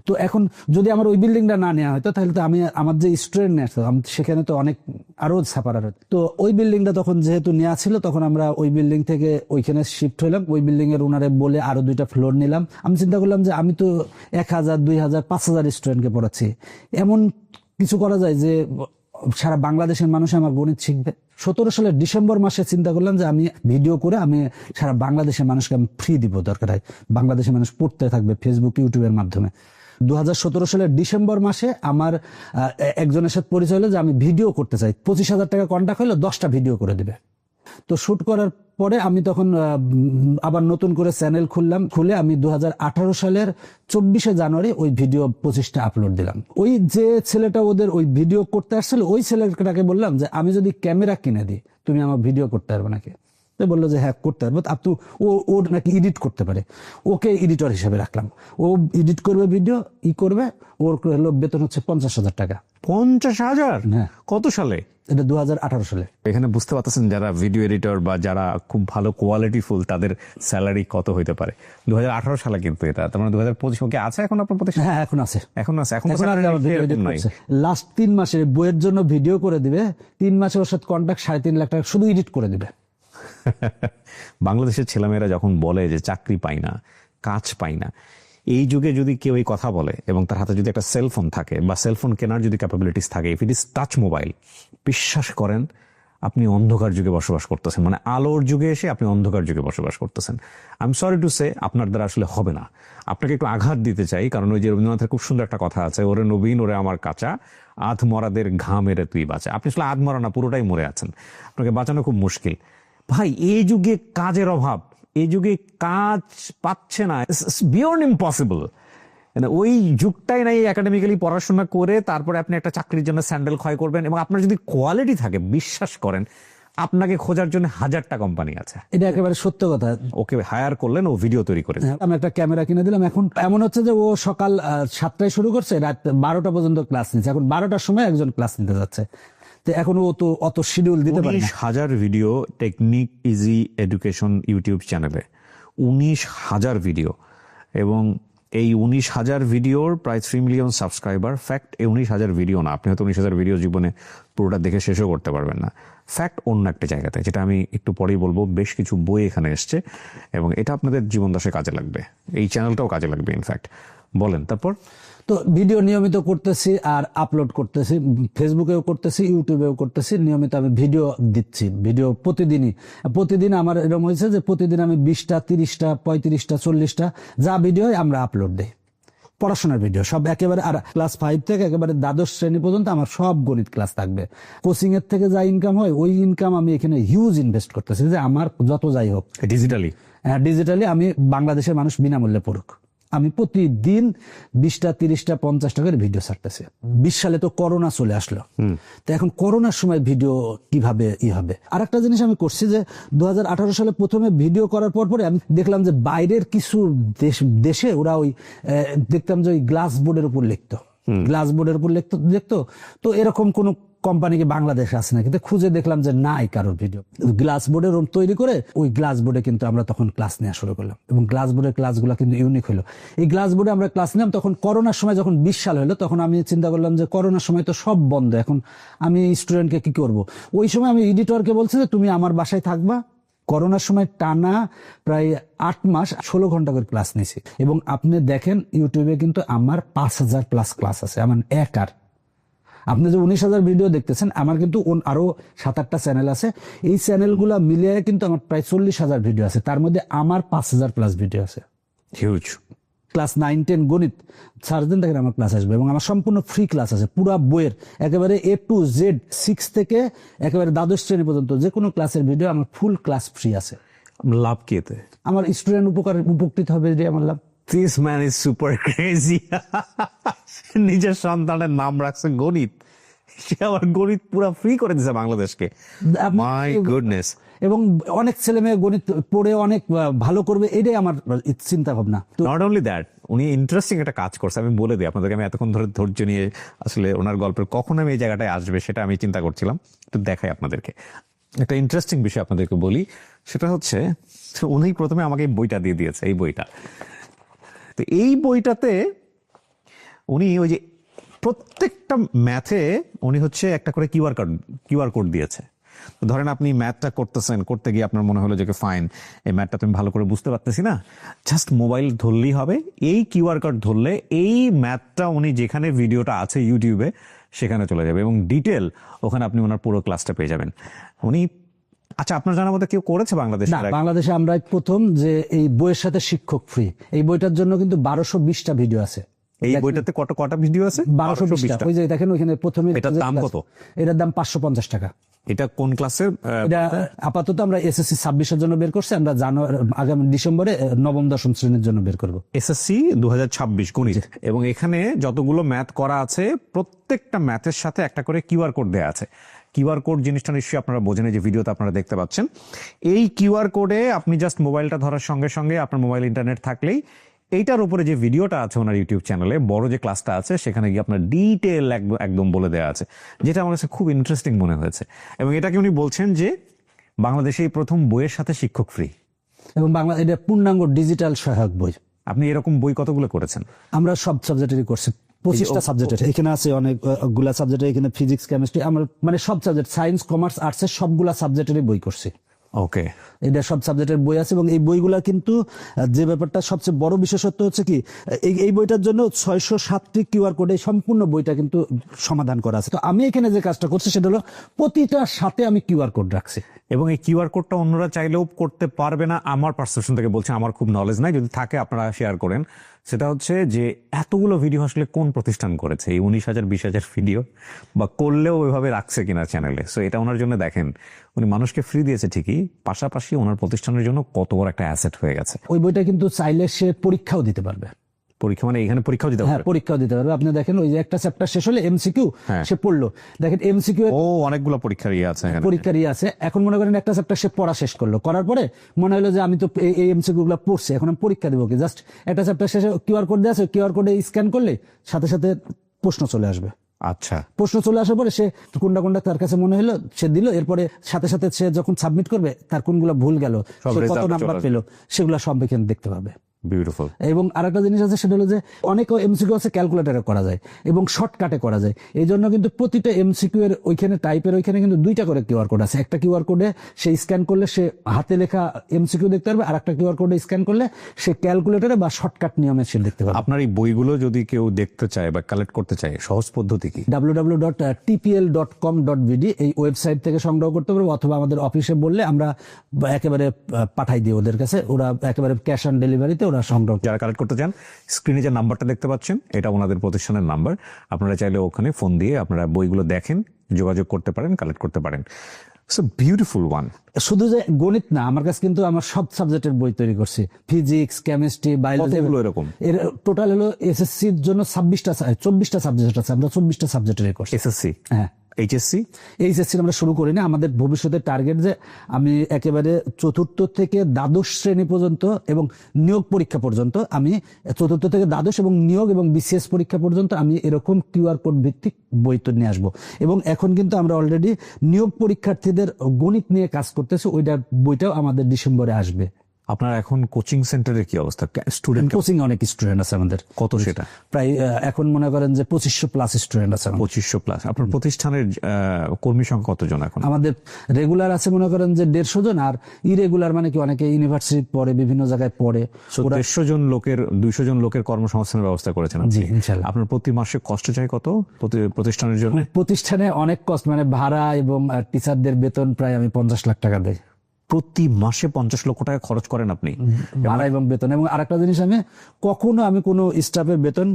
তো এখন যদি আমার ওই বিল্ডিংটা না নেওয়া হতো, তাহলে তো আমি আমার যে স্টুডেন্ট নিয়ে আসতো, সেখানে তো অনেক আরো সাফারার হতো। তো ওই বিল্ডিংটা তখন যেহেতু নেওয়া ছিল, তখন আমরা ওই বিল্ডিং থেকে ওইখানে শিফট হইলাম। ওই বিল্ডিং এর ওনারে বলে আরো 2টা ফ্লোর নিলাম। আমি চিন্তা করলাম যে আমি তো 1000, 2000, 5000 স্টুডেন্টকে পড়াচ্ছি, এমন কিছু করা যায় যে সারা বাংলাদেশের মানুষ আমার গণিত শিখবে। 17 সালের ডিসেম্বর মাসে চিন্তা করলাম যে আমি ভিডিও করে আমি সারা বাংলাদেশের মানুষকে আমি ফ্রি দিব, দরকার হয় বাংলাদেশের মানুষ পড়তে থাকবে ফেসবুক, ইউটিউবের মাধ্যমে। 2017 সালের ডিসেম্বর মাসে আমার একজনের সাথে পরিচয় হলো যে আমি ভিডিও করতে চাই, 25,000 টাকা কন্ট্রাক্ট হলো, 10টা ভিডিও করে দিবে। তো শুট করার পরে আমি তখন আবার নতুন করে চ্যানেল খুললাম, খুলে আমি 2018 সালের 24শে জানুয়ারি ওই ভিডিও 25টা আপলোড দিলাম। ওই যে ছেলেটা ওদের ওই ভিডিও করতে আসছিল, ওই ছেলেটাকে বললাম যে আমি যদি ক্যামেরা কিনে দিই, তুমি আমার ভিডিও করতে পারবে নাকি? তো বললো যে হ্যাঁ করতে পারবো। ও নাকি এডিট করতে পারে, ওকে এডিটর হিসেবে রাখলাম। ও এডিট করবে, ভিডিও করবে, ওর হলো বেতন হচ্ছে 50,000 টাকা। 50,000? হ্যাঁ। কত সালে? এটা 2018 সালে। এখানে বুঝতে পারতেছেন যারা ভিডিও এডিটর বা যারা খুব ভালো কোয়ালিটিফুল, তাদের স্যালারি কত হইতে পারে। 2018 সালে কিন্তু এটা, তার মানে 2025 ওকে আছে এখন আপনার প্রতিষ্ঠান? হ্যাঁ এখন আছে, এখন আছে। এখন লাস্ট 3 মাসের বইয়ের জন্য ভিডিও করে দিবে, 3 মাসে ওর সাথে কন্ট্রাক্ট 3.5 লাখ টাকা শুধু এডিট করে দিবে। বাংলাদেশের ছেলেমেয়েরা যখন বলে যে চাকরি পাই না, কাজ পাই না, এই যুগে যদি কেউ এই কথা বলে এবং তার হাতে যদি একটা সেলফোন থাকে বা সেলফোন কেনার যদি ক্যাপাবিলিটিস থাকে, if it is touch mobile, বিশ্বাস করেন আপনি অন্ধকার যুগে বসবাস করতেছেন। মানে আলোর যুগে এসে আপনি অন্ধকার যুগে বসবাস করতেছেন। I am sorry to say, আপনার দ্বারা আসলে হবে না। আপনাকে একটু আঘাত দিতে চাই, কারণ ওই যে রবীন্দ্রনাথের খুব সুন্দর একটা কথা আছে, ওরে নবীন ওরে আমার কাঁচা, আধ মরাদের ঘা মেরে তুই বাঁচা। আপনি আসলে আধ মরা না, পুরোটাই মরে আছেন, আপনাকে বাঁচানো খুব মুশকিল। ভাই, এই যুগে কাজের অভাব, এই যুগে কাজ পাচ্ছে না, বিয়ন্ড ইম্পসিবল। ওই যুগটাই নাই একাডেমিক্যালি পড়াশোনা করে তারপরে আপনি একটা চাকরির জন্য স্যান্ডেল ক্ষয় করবেন। এবং আপনার যদি কোয়ালিটি থাকে, বিশ্বাস করেন আপনাকে খোঁজার জন্য 1000টা কোম্পানি আছে। এটা একেবারে সত্য কথা। ওকে হায়ার করলেন, ও ভিডিও তৈরি করে, আমি একটা ক্যামেরা কিনে দিলাম। এখন এমন হচ্ছে যে ও সকাল 7টায় শুরু করছে, রাত 12টা পর্যন্ত ক্লাস নিচ্ছে। এখন 12টার সময় একজন ক্লাস নিতে যাচ্ছে, তো এখন ও তো অত শিডিউল দিতে পারে না। 19,000 video technique easy education YouTube চ্যানেলে, 19,000 ভিডিও। এবং এই 19,000 ভিডিওর প্রায় 3 মিলিয়ন সাবস্ক্রাইবার। ফ্যাক্ট এই 19,000 ভিডিও না, আপনি হয়তো 19,000 ভিডিও জীবনে পুরোটা দেখে শেষও করতে পারবেন না। ফ্যাক্ট অন্য একটা জায়গাতে, যেটা আমি একটু পরেই বলবো। বেশ কিছু বই এখানে এসছে এবং এটা আপনাদের জীবন দশায় কাজে লাগবে, এই চ্যানেলটাও কাজে লাগবে ইনফ্যাক্ট। বলেন তারপর। তো ভিডিও নিয়মিত করতেছি আর আপলোড করতেছি, ফেসবুকেও করতেছি, ইউটিউবেও করতেছি। নিয়মিত আমি ভিডিও দিচ্ছি, ভিডিও প্রতিদিন আমার এরকম হয়েছে যে প্রতিদিন আমি 20টা 30টা 35টা 40টা যা ভিডিও হয় আমরা আপলোড দিই। পড়াশোনার ভিডিও সব একেবারে, আর ক্লাস 5 থেকে একেবারে দ্বাদশ শ্রেণী পর্যন্ত আমার সব গণিত ক্লাস থাকবে। কোচিং এর থেকে যা ইনকাম হয় ওই ইনকাম আমি এখানে হিউজ ইনভেস্ট করতেছি, যে আমার যত যাই হোক ডিজিটালি আমি বাংলাদেশের মানুষ বিনামূল্যে পড়ুক। আমি প্রতিদিন 20টা 30টা 50টা করে ভিডিও ছাড়তেছি। 20 সালে তো করোনা চলে আসলো, তো এখন করোনার সময় ভিডিও কিভাবে হবে। আর একটা জিনিস আমি করছি যে 2018 সালে প্রথমে ভিডিও করার পরে আমি দেখলাম যে বাইরের কিছু দেশে ওরা ওই দেখতাম যে ওই গ্লাস বোর্ডের উপর লিখতো। তো এরকম কোন কোম্পানিকে বাংলাদেশে আছে না, কিন্তু খুঁজে দেখলাম যে নাই কারোর ভিডিও। গ্লাস বোর্ডের রুম তৈরি করে ওই গ্লাস বোর্ডে কিন্তু আমরা তখন ক্লাস নেওয়া শুরু করলাম, এবং গ্লাস বোর্ডের ক্লাসগুলো কিন্তু ইউনিক হলো। এই গ্লাস বোর্ডে আমরা ক্লাস নিলাম তখন করোনার সময়, যখন 20 সাল হলো তখন আমি চিন্তা করলাম যে করোনার সময় তো সব বন্ধ, এখন আমি স্টুডেন্টকে কি করব। ওই সময় আমি এডিটরকে বলছি যে তুমি আমার বাসায় থাকবা। করোনার সময় টানা প্রায় 8 মাস 16 ঘন্টা করে ক্লাস নিয়েছি, এবং আপনি দেখেন ইউটিউবে কিন্তু আমার 5,000 প্লাস ক্লাস আছে আমার একার। আপনি যে 19,000 ভিডিও দেখতেছেন, আমার কিন্তু আরো 7-8টা চ্যানেল আছে। এই চ্যানেলগুলো মিলিয়ে কিন্তু আমার প্রায় 40,000 ভিডিও আছে, তার মধ্যে আমার 5,000 প্লাস ভিডিও আছে। হিউজ। ক্লাস 9-10 গণিত সার্চ দেন, দেখেন আমার ক্লাস আসবে, এবং আমার সম্পূর্ণ ফ্রি ক্লাস আছে পুরা বইয়ের, একেবারে A to Z 6 থেকে একেবারে দ্বাদশ শ্রেণী পর্যন্ত যে কোনো ক্লাসের ভিডিও আমার ফুল ক্লাস ফ্রি আছে। লাভ কি এতে? আমার স্টুডেন্ট উপকৃত হবে, এটাই আমার লাভ। This man is super crazy. নিজের সন্তানের নাম রাখছে গণিত, সে আবার গণিত পুরো ফ্রি করে দিছে বাংলাদেশকে। My goodness. এবং অনেক ছেলে মেয়ে গণিত পড়ে অনেক ভালো করবে, এটাই আমার চিন্তা ভাবনা। নট অনলি দ্যাট, উনি ইন্টারেস্টিং একটা কাজ করছে। আমি বলে দিই আপনাদেরকে, আমি এতক্ষণ ধরে ধৈর্য নিয়ে আসলে ওনার গল্পের কখন আমি এই জায়গাটায় আসবে সেটা আমি চিন্তা করছিলাম। একটু দেখাই আপনাদেরকে একটা ইন্টারেস্টিং বিষয়, আপনাদেরকে বলি। সেটা হচ্ছে উনি প্রথমে আমাকে এই বইটা দিয়ে দিয়েছে, এই বইটা। তো এই বইটাতে উনি ওই যে প্রত্যেকটা ম্যাথে উনি হচ্ছে একটা করে কিউআর কোড দিয়েছে। ধরেন আপনি ম্যাথটা করতেছেন, করতে গিয়ে আপনার মনে হলো যে ফাইন, এই ম্যাথটা তুমি ভালো করে বুঝতে পারতেছি না, জাস্ট মোবাইল ধরলেই হবে। এই কিউআর কোড ধরলে এই ম্যাথটা উনি যেখানে ভিডিওটা আছে ইউটিউবে সেখানে চলে যাবে, এবং ডিটেল ওখানে আপনি ওনার পুরো ক্লাসটা পেয়ে যাবেন। উনি, আচ্ছা আপনার জানার মধ্যে কেউ করেছে বাংলাদেশে? বাংলাদেশে আমরা প্রথম যে এই বইয়ের সাথে শিক্ষক ফ্রি, এই বইটার জন্য কিন্তু 1220টা ভিডিও আছে। এই বইটাতে কটা ভিডিও আছে? 1220টা। ওই যে দেখেন ওইখানে প্রথমে। এটার দাম কত? এটার দাম 550 টাকা। এটা কোন ক্লাসের? এটা আপাতত আমরা এসএসসি 26-এর জন্য বের করছি, আমরা আগামী ডিসেম্বরে নবম দশম শ্রেণীর জন্য বের করব। এসএসসি 2026 গণিত। এবং এখানে যতগুলো ম্যাথ করা আছে প্রত্যেকটা ম্যাথের সাথে একটা করে কিউআর কোড দেওয়া আছে। কিউআর কোড জিনিসটা নিশ্চয়ই আপনারা বোঝেন, যে ভিডিওতে আপনারা দেখতে পাচ্ছেন। এই কিউআর কোডে আপনি জাস্ট মোবাইলটা ধরার সঙ্গে সঙ্গে আপনার মোবাইল ইন্টারনেট থাকলেই এইটার উপরে যে ভিডিওটা আছে ওনার ইউটিউব চ্যানেলে, বড় যে ক্লাসটা আছে, সেখানে গিয়ে আপনার ডিটেল একদম বলে দেওয়া আছে, যেটা আমার কাছে খুব ইন্টারেস্টিং মনে হয়েছে। এবং এটাকে উনি বলছেন যে বাংলাদেশে এই প্রথম বইয়ের সাথে শিক্ষক ফ্রি, এবং এটা পূর্ণাঙ্গ ডিজিটাল সহায়ক বই। আপনি এরকম বই কতগুলো করেছেন? আমরা সব সাবজেক্টেরই করছি, 25টা সাবজেক্টের। এখানে আছে অনেকগুলা সাবজেক্টের, এখানে ফিজিক্স কেমিস্ট্রি, আমরা মানে সব সাবজেক্ট, সায়েন্স কমার্স আর্টসের সবগুলা সাবজেক্টেরই বই করছি। ওকে, এটা সব সাবজেক্টের বই আছে। এবং এই বইগুলা কিন্তু যে ব্যাপারটা সবচেয়ে বড় বিশেষত্ব হচ্ছে কি, এই বইটার জন্য 607টি কিউআর কোডে সম্পূর্ণ বইটা কিন্তু সমাধান করা আছে। তো আমি এখানে যে কাজটা করছি সেটা হলো প্রতিটার সাথে আমি কিউআর কোড রাখছি। এবং এই কিউআর কোডটা অন্যরা চাইলেও করতে পারবে না, আমার পারসেপশন থেকে বলছি, আমার খুব নলেজ নাই, যদি থাকে আপনারা শেয়ার করেন। সেটা হচ্ছে যে এতগুলো ভিডিও আসলে কোন প্রতিষ্ঠান করেছে, এই 19,000 20,000 ভিডিও, বা করলেও ওইভাবে রাখছে কিনা চ্যানেলে। সো এটা ওনার জন্য দেখেন, উনি মানুষকে ফ্রি দিয়েছে ঠিকই, পাশাপাশি ওনার প্রতিষ্ঠানের জন্য কত বড় একটা অ্যাসেট হয়ে গেছে। ওই বইটা কিন্তু চাইলে সে পরীক্ষাও দিতে পারবে। পরীক্ষা মানে এখানে পরীক্ষাও দিতে পারবে? পরীক্ষাও দিতে পারবে। আপনি দেখেন ওই যে একটা চ্যাপ্টার শেষ হলে এমসিকিউ সে পড়লো, দেখেন এমসিকিউ অনেকগুলো পরীক্ষার আছে। এখন মনে করেন একটা চ্যাপ্টার সে পড়া শেষ করলো, করার পরে মনে হলো যে আমি তো এই এমসিকিউ গুলো পড়ছি, এখন আমি পরীক্ষা দিব কি, জাস্ট একটা চ্যাপ্টার শেষে কিউআর কোড দেওয়া আছে, কিউআর কোডে স্ক্যান করলে সাথে সাথে প্রশ্ন চলে আসবে। আচ্ছা, প্রশ্ন চলে আসার পরে সে কোনটা তার কাছে মনে হলো সে দিল, এরপরে সাথে সাথে সে যখন সাবমিট করবে তার কোনগুলো ভুল গেল, সে কত নাম্বার পেল, সেগুলো সব এখানে দেখতে পাবে। বিউটিফুল। এবং আরেকটা জিনিস আছে, সেটা হলো যে অনেক এমসিকিউ আছে ক্যালকুলেটরে করা যায় এবং শর্টকাটে করা যায়। এই জন্য কিন্তু প্রতিটা এমসিকিউ এর ওইখানে টাইপের ওইখানে কিন্তু 2টা করে কিউআর কোড আছে। একটা কিউআর কোডে সে স্ক্যান করলে সে হাতে লেখা এমসিকিউ দেখতে পারবে, আর একটা কিউআর কোডে স্ক্যান করলে সে ক্যালকুলেটরে বা শর্টকাট নিয়মে সে দেখতে পারবে। আপনার এই বইগুলো যদি কেউ দেখতে চায় বা কালেক্ট করতে চায়, সহজ পদ্ধতি কি? www.tpl.com.bd এই ওয়েবসাইট থেকে সংগ্রহ করতে পারবো, অথবা আমাদের অফিসে বললে আমরা একেবারে পাঠাই দিই ওদের কাছে, ওরা একেবারে ক্যাশ অন ডেলিভারিতে ওরা সংগ্রহ। যারা কালেক্ট করতে চান, স্ক্রিনে যে নাম্বারটা দেখতে পাচ্ছেন এটা ওনাদের প্রতিষ্ঠানের নাম্বার। আপনারা চাইলে ওখানে ফোন দিয়ে আপনারা বইগুলো দেখেন, যোগাযোগ করতে পারেন, কালেক্ট করতে পারেন। So beautiful one. শুধু যে গণিত না, আমার কাছে কিন্তু আমার সব সাবজেক্টের বই তৈরি করছি, ফিজিক্স, কেমিস্ট্রি, বায়োলজি, কতগুলো এরকম? এর টোটাল হলো এসএসসির জন্য 24টা সাবজেক্ট আছে। আমরা 24টা সাবজেক্টের কোর্স। এসএসসি, হ্যাঁ। এইচএসসি, এইচএসসি আমরা শুরু করি না। আমাদের ভবিষ্যতের টার্গেট যে আমি একেবারে 4th থেকে দ্বাদশ শ্রেণী পর্যন্ত এবং নিয়োগ পরীক্ষা পর্যন্ত, আমি 4th থেকে দ্বাদশ এবং নিয়োগ এবং বিসিএস পরীক্ষা পর্যন্ত আমি এরকম কিউআর কোড ভিত্তিক বই তো নিয়ে আসবো। এবং এখন কিন্তু আমরা অলরেডি নিয়োগ পরীক্ষার্থীদের গণিত নিয়ে কাজ করতেছি, ওইটার বইটাও আমাদের ডিসেম্বরে আসবে। আপনার এখন কোচিং সেন্টারের কি অবস্থা? স্টুডেন্ট কোচিং অনেক স্টুডেন্ট আছে আমাদের। কত সেটা? প্রায় এখন মনে করেন যে 2500 প্লাস স্টুডেন্ট আছে। 2500 প্লাস। আপনার প্রতিষ্ঠানের কর্মী সংখ্যা কতজন এখন? আমাদের রেগুলার আছে মনে করেন যে 150 জন, আর ইরেগুলার মানে কি অনেকে ইউনিভার্সিটি পড়ে, বিভিন্ন জায়গায় পড়ে। 200 জন লোকের কর্মসংস্থানের ব্যবস্থা করেছেন আপনি। জি, ইনশাআল্লাহ। আপনার প্রতি মাসে কষ্ট চাই কত প্রতিষ্ঠানের জন্য? প্রতিষ্ঠানে অনেক কষ্ট, মানে ভাড়া এবং টিচারদের বেতন প্রায় আমি 50 লাখ টাকা দেই। প্রতি মাসে 50 লক্ষ টাকা খরচ করেন আপনি ভাড়া এবং বেতন। এবং আরেকটা জিনিস, আমি কোনো স্টাফের বেতন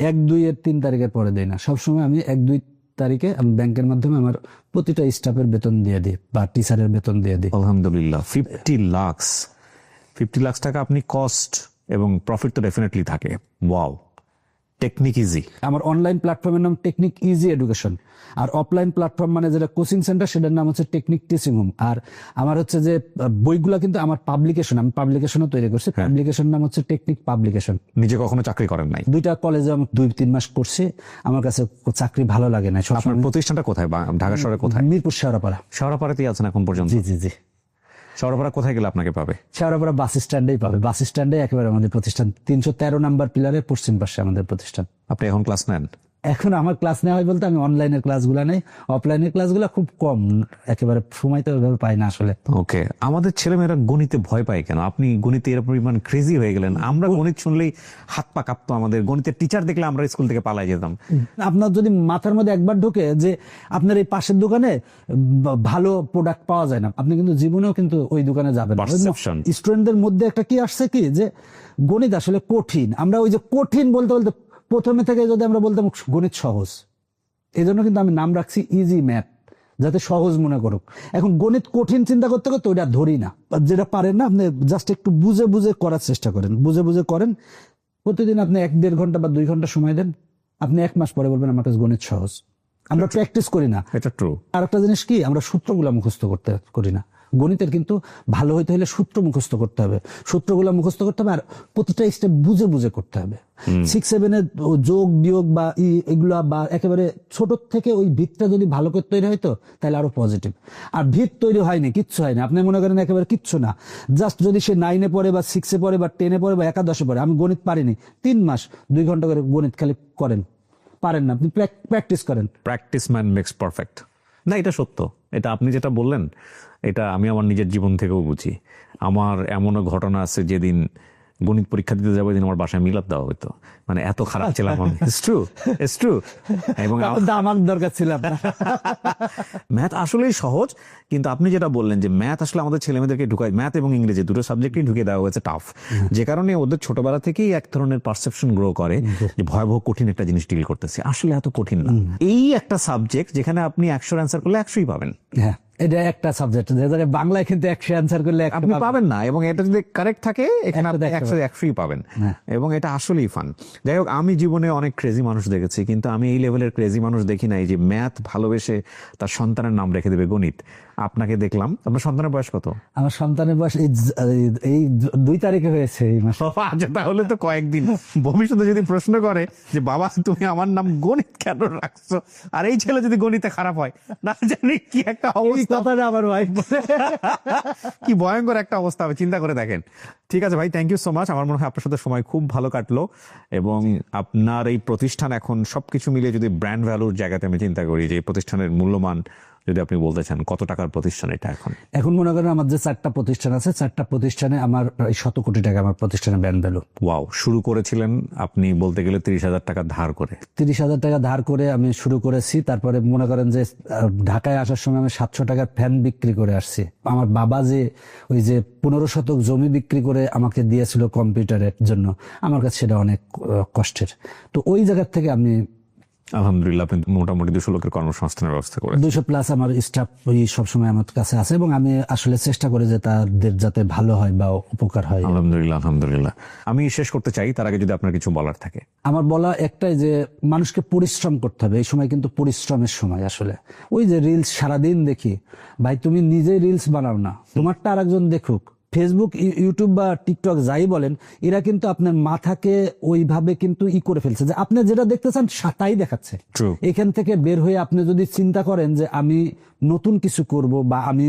1, 2 এর 3 তারিখের পরে দেই না। সবসময় আমি 1, 2 তারিখে আমি ব্যাংকের মাধ্যমে আমার প্রতিটা স্টাফের বেতন দিয়ে দিই বা টিচারের বেতন দিয়ে দিই। আলহামদুলিল্লাহ। 50 লাখ টাকা আপনি কস্ট এবং প্রফিট তো ডেফিনেটলি থাকে। ওয়াও। Technique easy. আমার অনলাইন প্ল্যাটফর্মের নাম টেকনিক ইজি এডুকেশন, আর অফলাইন প্ল্যাটফর্ম মানে যেটা কোচিং সেন্টার, সেটার নাম হচ্ছে টেকনিক টিচিং হোম। আর আমার হচ্ছে যে বইগুলা কিন্তু আমার পাবলিকেশন, আমি পাবলিকেশনও তৈরি করছি। পাবলিকেশন নাম হচ্ছে টেকনিক পাবলিকেশন। নিজে কখনো চাকরি করেন নাই? 2টা কলেজে আমি 2-3 মাস করছি। আমার কাছে চাকরি ভালো লাগে না। আপনার প্রতিষ্ঠানটা কোথায়? ঢাকা শহরে কোথায়? মিরপুর শেওড়াপাড়া। শেওড়াপাড়াতেই আছেন এখন পর্যন্ত? জি জি জি। শেওড়াপাড়া কোথায় গেলে আপনাকে পাবে? শেওড়াপাড়া বাস স্ট্যান্ডেই পাবে। বাস স্ট্যান্ডে একেবারে আমাদের প্রতিষ্ঠান, 313 নাম্বার পিলারের পশ্চিম পাশে আমাদের প্রতিষ্ঠান। আপনি এখন ক্লাস নেন? এখন আমার ক্লাস নেওয়া হয় বলতে আমি অনলাইনের ক্লাসগুলো নেই, অফলাইনের ক্লাসগুলো খুব কম, একেবারে সময় তো ওইভাবে পাই না আসলে। ওকে। আমাদের ছেলেমেয়েরা গণিতে ভয় পায় কেন? আপনি গণিতে এর পরিমাণ ক্রেজি হয়ে গেলেন। আমরা গণিত শুনলেই হাত পা কাঁপতো আমাদের। গণিতের টিচার দেখলে আমরা স্কুল থেকে পালাই যেতাম। আপনার যদি মাথার মধ্যে একবার ঢোকে যে আপনার এই পাশের দোকানে ভালো প্রোডাক্ট পাওয়া যায় না, আপনি কিন্তু জীবনেও কিন্তু ওই দোকানে যাবেন। স্টুডেন্টদের মধ্যে একটা কি আসছে কি, যে গণিত আসলে কঠিন। আমরা ওই যে কঠিন বলতে বলতে প্রথমে থেকে যদি আমরা বলতাম গণিত সহজ, এই জন্য কিন্তু আমি নাম রাখছি ইজি ম্যাথ, যাতে সহজ মনে করুক। এখন গণিত কঠিন চিন্তা করতে করতে ওইটা ধরি না। যেটা পারেন না আপনি জাস্ট একটু বুঝে বুঝে করার চেষ্টা করেন, বুঝে বুঝে করেন। প্রতিদিন আপনি 1-1.5 ঘন্টা বা 2 ঘন্টা সময় দেন, আপনি 1 মাস পরে বলবেন আমার কাছে গণিত সহজ। আমরা প্র্যাকটিস করি না। এটা ট্রু। আর একটা জিনিস কি, আমরা সূত্রগুলো মুখস্থ করি না। গণিতের কিন্তু ভালো হইতে হলে সূত্র মুখস্থ করতে হবে, সূত্রগুলো মুখস্থ করতে হবে, আর প্রতিটা স্টেপ বুঝে বুঝে করতে হবে। 6-7 এর যোগ বিয়োগ বা এগুলা বা একেবারে ছোট থেকে ওই ভিতটা যদি ভালো করে তৈরি হয়তো তাহলে আরো পজিটিভ। আর ভিত তৈরি হয়নি, কিচ্ছু হয়নি। আপনি মনে করেন একেবারে কিচ্ছু না, জাস্ট যদি সে 9-এ পড়ে বা 6-এ পড়ে বা 10-এ পড়ে বা একাদশে পড়ে। আমি গণিত পারিনি, 3 মাস 2 ঘন্টা করে গণিত খালি করেন, পারেন না, আপনি প্র্যাকটিস করেন। Practice man makes perfect. না, এটা সত্য। এটা আপনি যেটা বললেন এটা আমি আমার নিজের জীবন থেকেও বুঝি। আমার এমনও ঘটনা আছে যেদিন গণিত পরীক্ষা দিতে যাবো, দিন আমার বাসায় মিলাদ দেওয়া হইতো। মানে এত খারাপ ছিলাম আমি। It's true. এবং আমার দরকার ছিল আপনার। ম্যাথ আসলেই সহজ, কিন্তু আপনি যেটা বললেন যে ম্যাথ আসলে আমাদের ছেলেমেয়েদেরকে ঢুকায়, ম্যাথ এবং ইংরেজি দুটো সাবজেক্টই ঢুকিয়ে দেওয়া হয়েছে টাফ, যে কারণে ওদের ছোটবেলা থেকেই এক ধরনের পারসেপশন গ্রো করে যে ভয়াবহ কঠিন একটা জিনিস ডিল করতেছে। আসলে এত কঠিন না। এই একটা সাবজেক্ট যেখানে আপনি 100 অ্যান্সার করলে 100ই পাবেন। হ্যাঁ, এটা একটা সাবজেক্ট, বাংলায় কিন্তু 100 অ্যান্সার করলে আপনি পাবেন না, এবং এটা যদি কারেক্ট থাকে এখানে আপনি 100ই পাবেন। এবং এটা আসলেই ফান। যাই হোক, আমি জীবনে অনেক ক্রেজি মানুষ দেখেছি, কিন্তু আমি এই লেভেলের ক্রেজি মানুষ দেখি নাই যে ম্যাথ ভালোবেসে তার সন্তানের নাম রেখে দেবে গণিত। আপনাকে দেখলাম। আপনার সন্তানের বয়স কত? আমার সন্তানের বয়স এই 2 তারিখে হয়েছে এই মাসে। আচ্ছা, তাহলে তো কয়েকদিন। ভবিষ্যতে যদি প্রশ্ন করে যে বাবা তুমি আমার নাম গণিত কেন রাখছো, আর এই ছেলে যদি গণিতে খারাপ হয়, না জানি কি একটা এই অবস্থা, কথাটা আমার ওয়াইফ কি ভয়ঙ্কর একটা অবস্থা হবে, চিন্তা করে দেখেন। ঠিক আছে ভাই, থ্যাংক ইউ সো মাচ। আমার মনে হয় আপনার সাথে সময় খুব ভালো কাটলো, এবং আপনার এই প্রতিষ্ঠান এখন সবকিছু মিলিয়ে যদি ব্র্যান্ড ভ্যালুর জায়গাতে আমি চিন্তা করি, যে এই প্রতিষ্ঠানের মূল্যমান যদি আপনি বলতে চান, কত টাকার প্রতিষ্ঠান এটা এখন? এখন মনে করেন আমার যে 4টা প্রতিষ্ঠান আছে, 4টা প্রতিষ্ঠানে আমার প্রায় 100 কোটি টাকা আমার প্রতিষ্ঠানের ব্র্যান্ড ভ্যালু। ওয়াও, শুরু করেছিলেন আপনি বলতে গেলে 30,000 টাকা ধার করে। 30,000 টাকা ধার করে আমি শুরু করেছি। তারপরে মনে করেন যে ঢাকায় আসার সময় আমি 700 টাকার ফ্যান বিক্রি করে আসছি। আমার বাবা যে ওই যে 15 শতক জমি বিক্রি করে আমাকে দিয়েছিল কম্পিউটারের জন্য, আমার কাছে সেটা অনেক কষ্টের। তো ওই জায়গার থেকে আমি আলহামদুলিল্লাহ আপনি মোটামুটি 200 লোকের কর্মসংস্থানের ব্যবস্থা করে। 200+ আমার স্টাফ সবসময় আমার কাছে আছে, এবং আমি আসলে চেষ্টা করি যে তাদের যাতে ভালো হয় বা উপকার হয়। আলহামদুলিল্লাহ, আলহামদুলিল্লাহ। আমি শেষ করতে চাই, তার আগে যদি আপনার কিছু বলার থাকে। আমার বলা একটাই যে মানুষকে পরিশ্রম করতে হবে। এই সময় কিন্তু পরিশ্রমের সময়। আসলে ওই যে রিলস সারাদিন দেখি, ভাই তুমি নিজে রিলস বানাও না, তোমারটা আরেকজন দেখুক। ফেসবুক, ইউটিউব বা টিকটক যাই বলেন, এরা কিন্তু আপনার মাথাকে ওইভাবে কিন্তু করে ফেলছে যে আপনি যেটা দেখতেছেন তাই দেখাচ্ছে। True. এখান থেকে বের হয়ে আপনি যদি চিন্তা করেন যে আমি নতুন কিছু করব বা আমি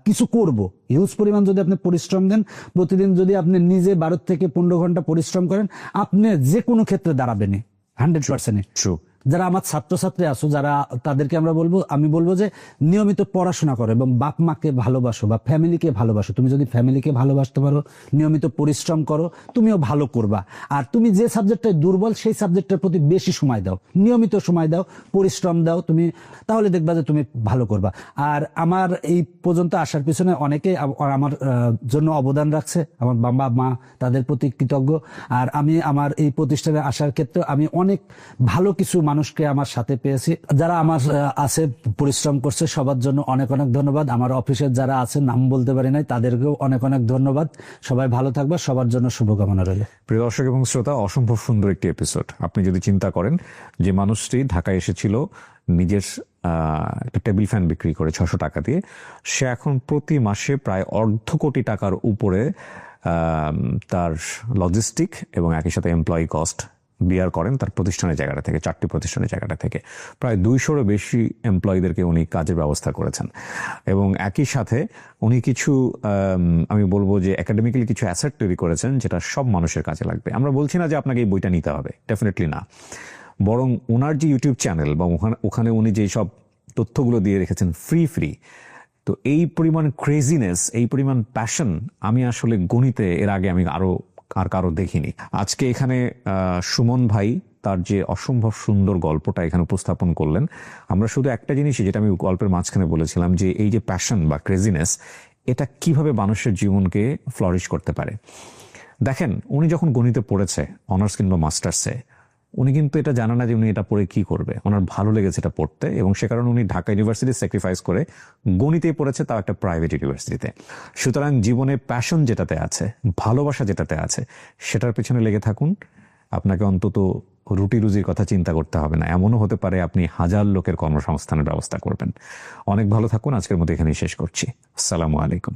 কিছু করব, হিউজ পরিমাণ যদি আপনি পরিশ্রম দেন, প্রতিদিন যদি আপনি নিজে 12 থেকে 15 ঘন্টা পরিশ্রম করেন, আপনি যে কোনো ক্ষেত্রে দাঁড়াবেনই 100%। True. যারা আমার ছাত্রছাত্রী আছো, যারা তাদেরকে আমি বলবো যে নিয়মিত পড়াশোনা করো এবং বাপ মাকে ভালোবাসো বা ফ্যামিলিকে ভালোবাসো। তুমি যদি ফ্যামিলিকে ভালোবাসতে পারো, নিয়মিত পরিশ্রম করো, তুমিও ভালো করবা। আর তুমি যে সাবজেক্টটায় দুর্বল, সেই সাবজেক্টের প্রতি বেশি সময় দাও, নিয়মিত সময় দাও, পরিশ্রম দাও তুমি, তাহলে দেখবা যে তুমি ভালো করবা। আর আমার এই পর্যন্ত আসার পিছনে অনেকে আমার জন্য অবদান রাখছে, আমার বাবা মা, তাদের প্রতি কৃতজ্ঞ। আর আমি আমার এই প্রতিষ্ঠানে আসার ক্ষেত্রে আমি অনেক ভালো কিছু মানুষকে আমার সাথে পেয়েছি, যারা আমার আছে পরিশ্রম করছে, সবার জন্য অনেক অনেক ধন্যবাদ। আমার অফিসের যারা আছে, নাম বলতে পারি নাই, তাদেরকেও অনেক অনেক ধন্যবাদ। সবাই ভালো থাকবে, সবার জন্য শুভকামনা রইল। প্রিয় দর্শক এবং শ্রোতা, অসম্ভব সুন্দর একটি এপিসোড। আপনি যদি চিন্তা করেন যে মানুষটি ঢাকায় এসেছিল নিজের একটা টেবিল ফ্যান বিক্রি করে 600 টাকা দিয়ে, সে এখন প্রতি মাসে প্রায় 1.5 কোটি টাকার উপরে তার লজিস্টিক এবং একই সাথে এমপ্লয়ি কস্ট বিয়ার করেন তার প্রতিষ্ঠানের জায়গাটা থেকে, 4টি প্রতিষ্ঠানের জায়গাটা থেকে। প্রায় 200-এরও বেশি এমপ্লয়ীদেরকে উনি কাজের ব্যবস্থা করেছেন, এবং একই সাথে উনি কিছু আমি বলবো যে একাডেমিক্যালি কিছু অ্যাসেট তৈরি করেছেন, যেটা সব মানুষের কাজে লাগবে। আমরা বলছি না যে আপনাকে এই বইটা নিতে হবে, ডেফিনেটলি না, বরং ওনার যে ইউটিউব চ্যানেল বা ওখানে উনি যে সব তথ্যগুলো দিয়ে রেখেছেন ফ্রি, তো এই পরিমাণ ক্রেজিনেস, এই পরিমাণ প্যাশন আমি আসলে গণিতে এর আগে আমি আর কারো দেখিনি। আজকে এখানে সুমন ভাই তার যে অসম্ভব সুন্দর গল্পটা এখানে উপস্থাপন করলেন। আমরা শুধু একটা জিনিসই, যেটা আমি গল্পের মাঝখানে বলেছিলাম, যে এই যে প্যাশন বা ক্রেজিনেস, এটা কিভাবে মানুষের জীবনকে ফ্লারিশ করতে পারে। দেখেন, উনি যখন গণিতে পড়েছে অনার্স কিংবা মাস্টার্সে, উনি কিন্তু এটা জানে না যে উনি এটা পড়ে কি করবে। ওনার ভালো লেগেছে এটা পড়তে, এবং সে কারণে উনি ঢাকা ইউনিভার্সিটি স্যাক্রিফাইস করে গণিতেই পড়েছে, তাও একটা প্রাইভেট ইউনিভার্সিটিতে। সুতরাং জীবনে প্যাশন যেটাতে আছে, ভালোবাসা যেটাতে আছে, সেটার পেছনে লেগে থাকুন। আপনাকে অন্তত রুটি রুজির কথা চিন্তা করতে হবে না। এমনও হতে পারে আপনি 1000 লোকের কর্মসংস্থানের ব্যবস্থা করবেন। অনেক ভালো থাকুন। আজকের মতো এখানেই শেষ করছি। আসসালামু আলাইকুম।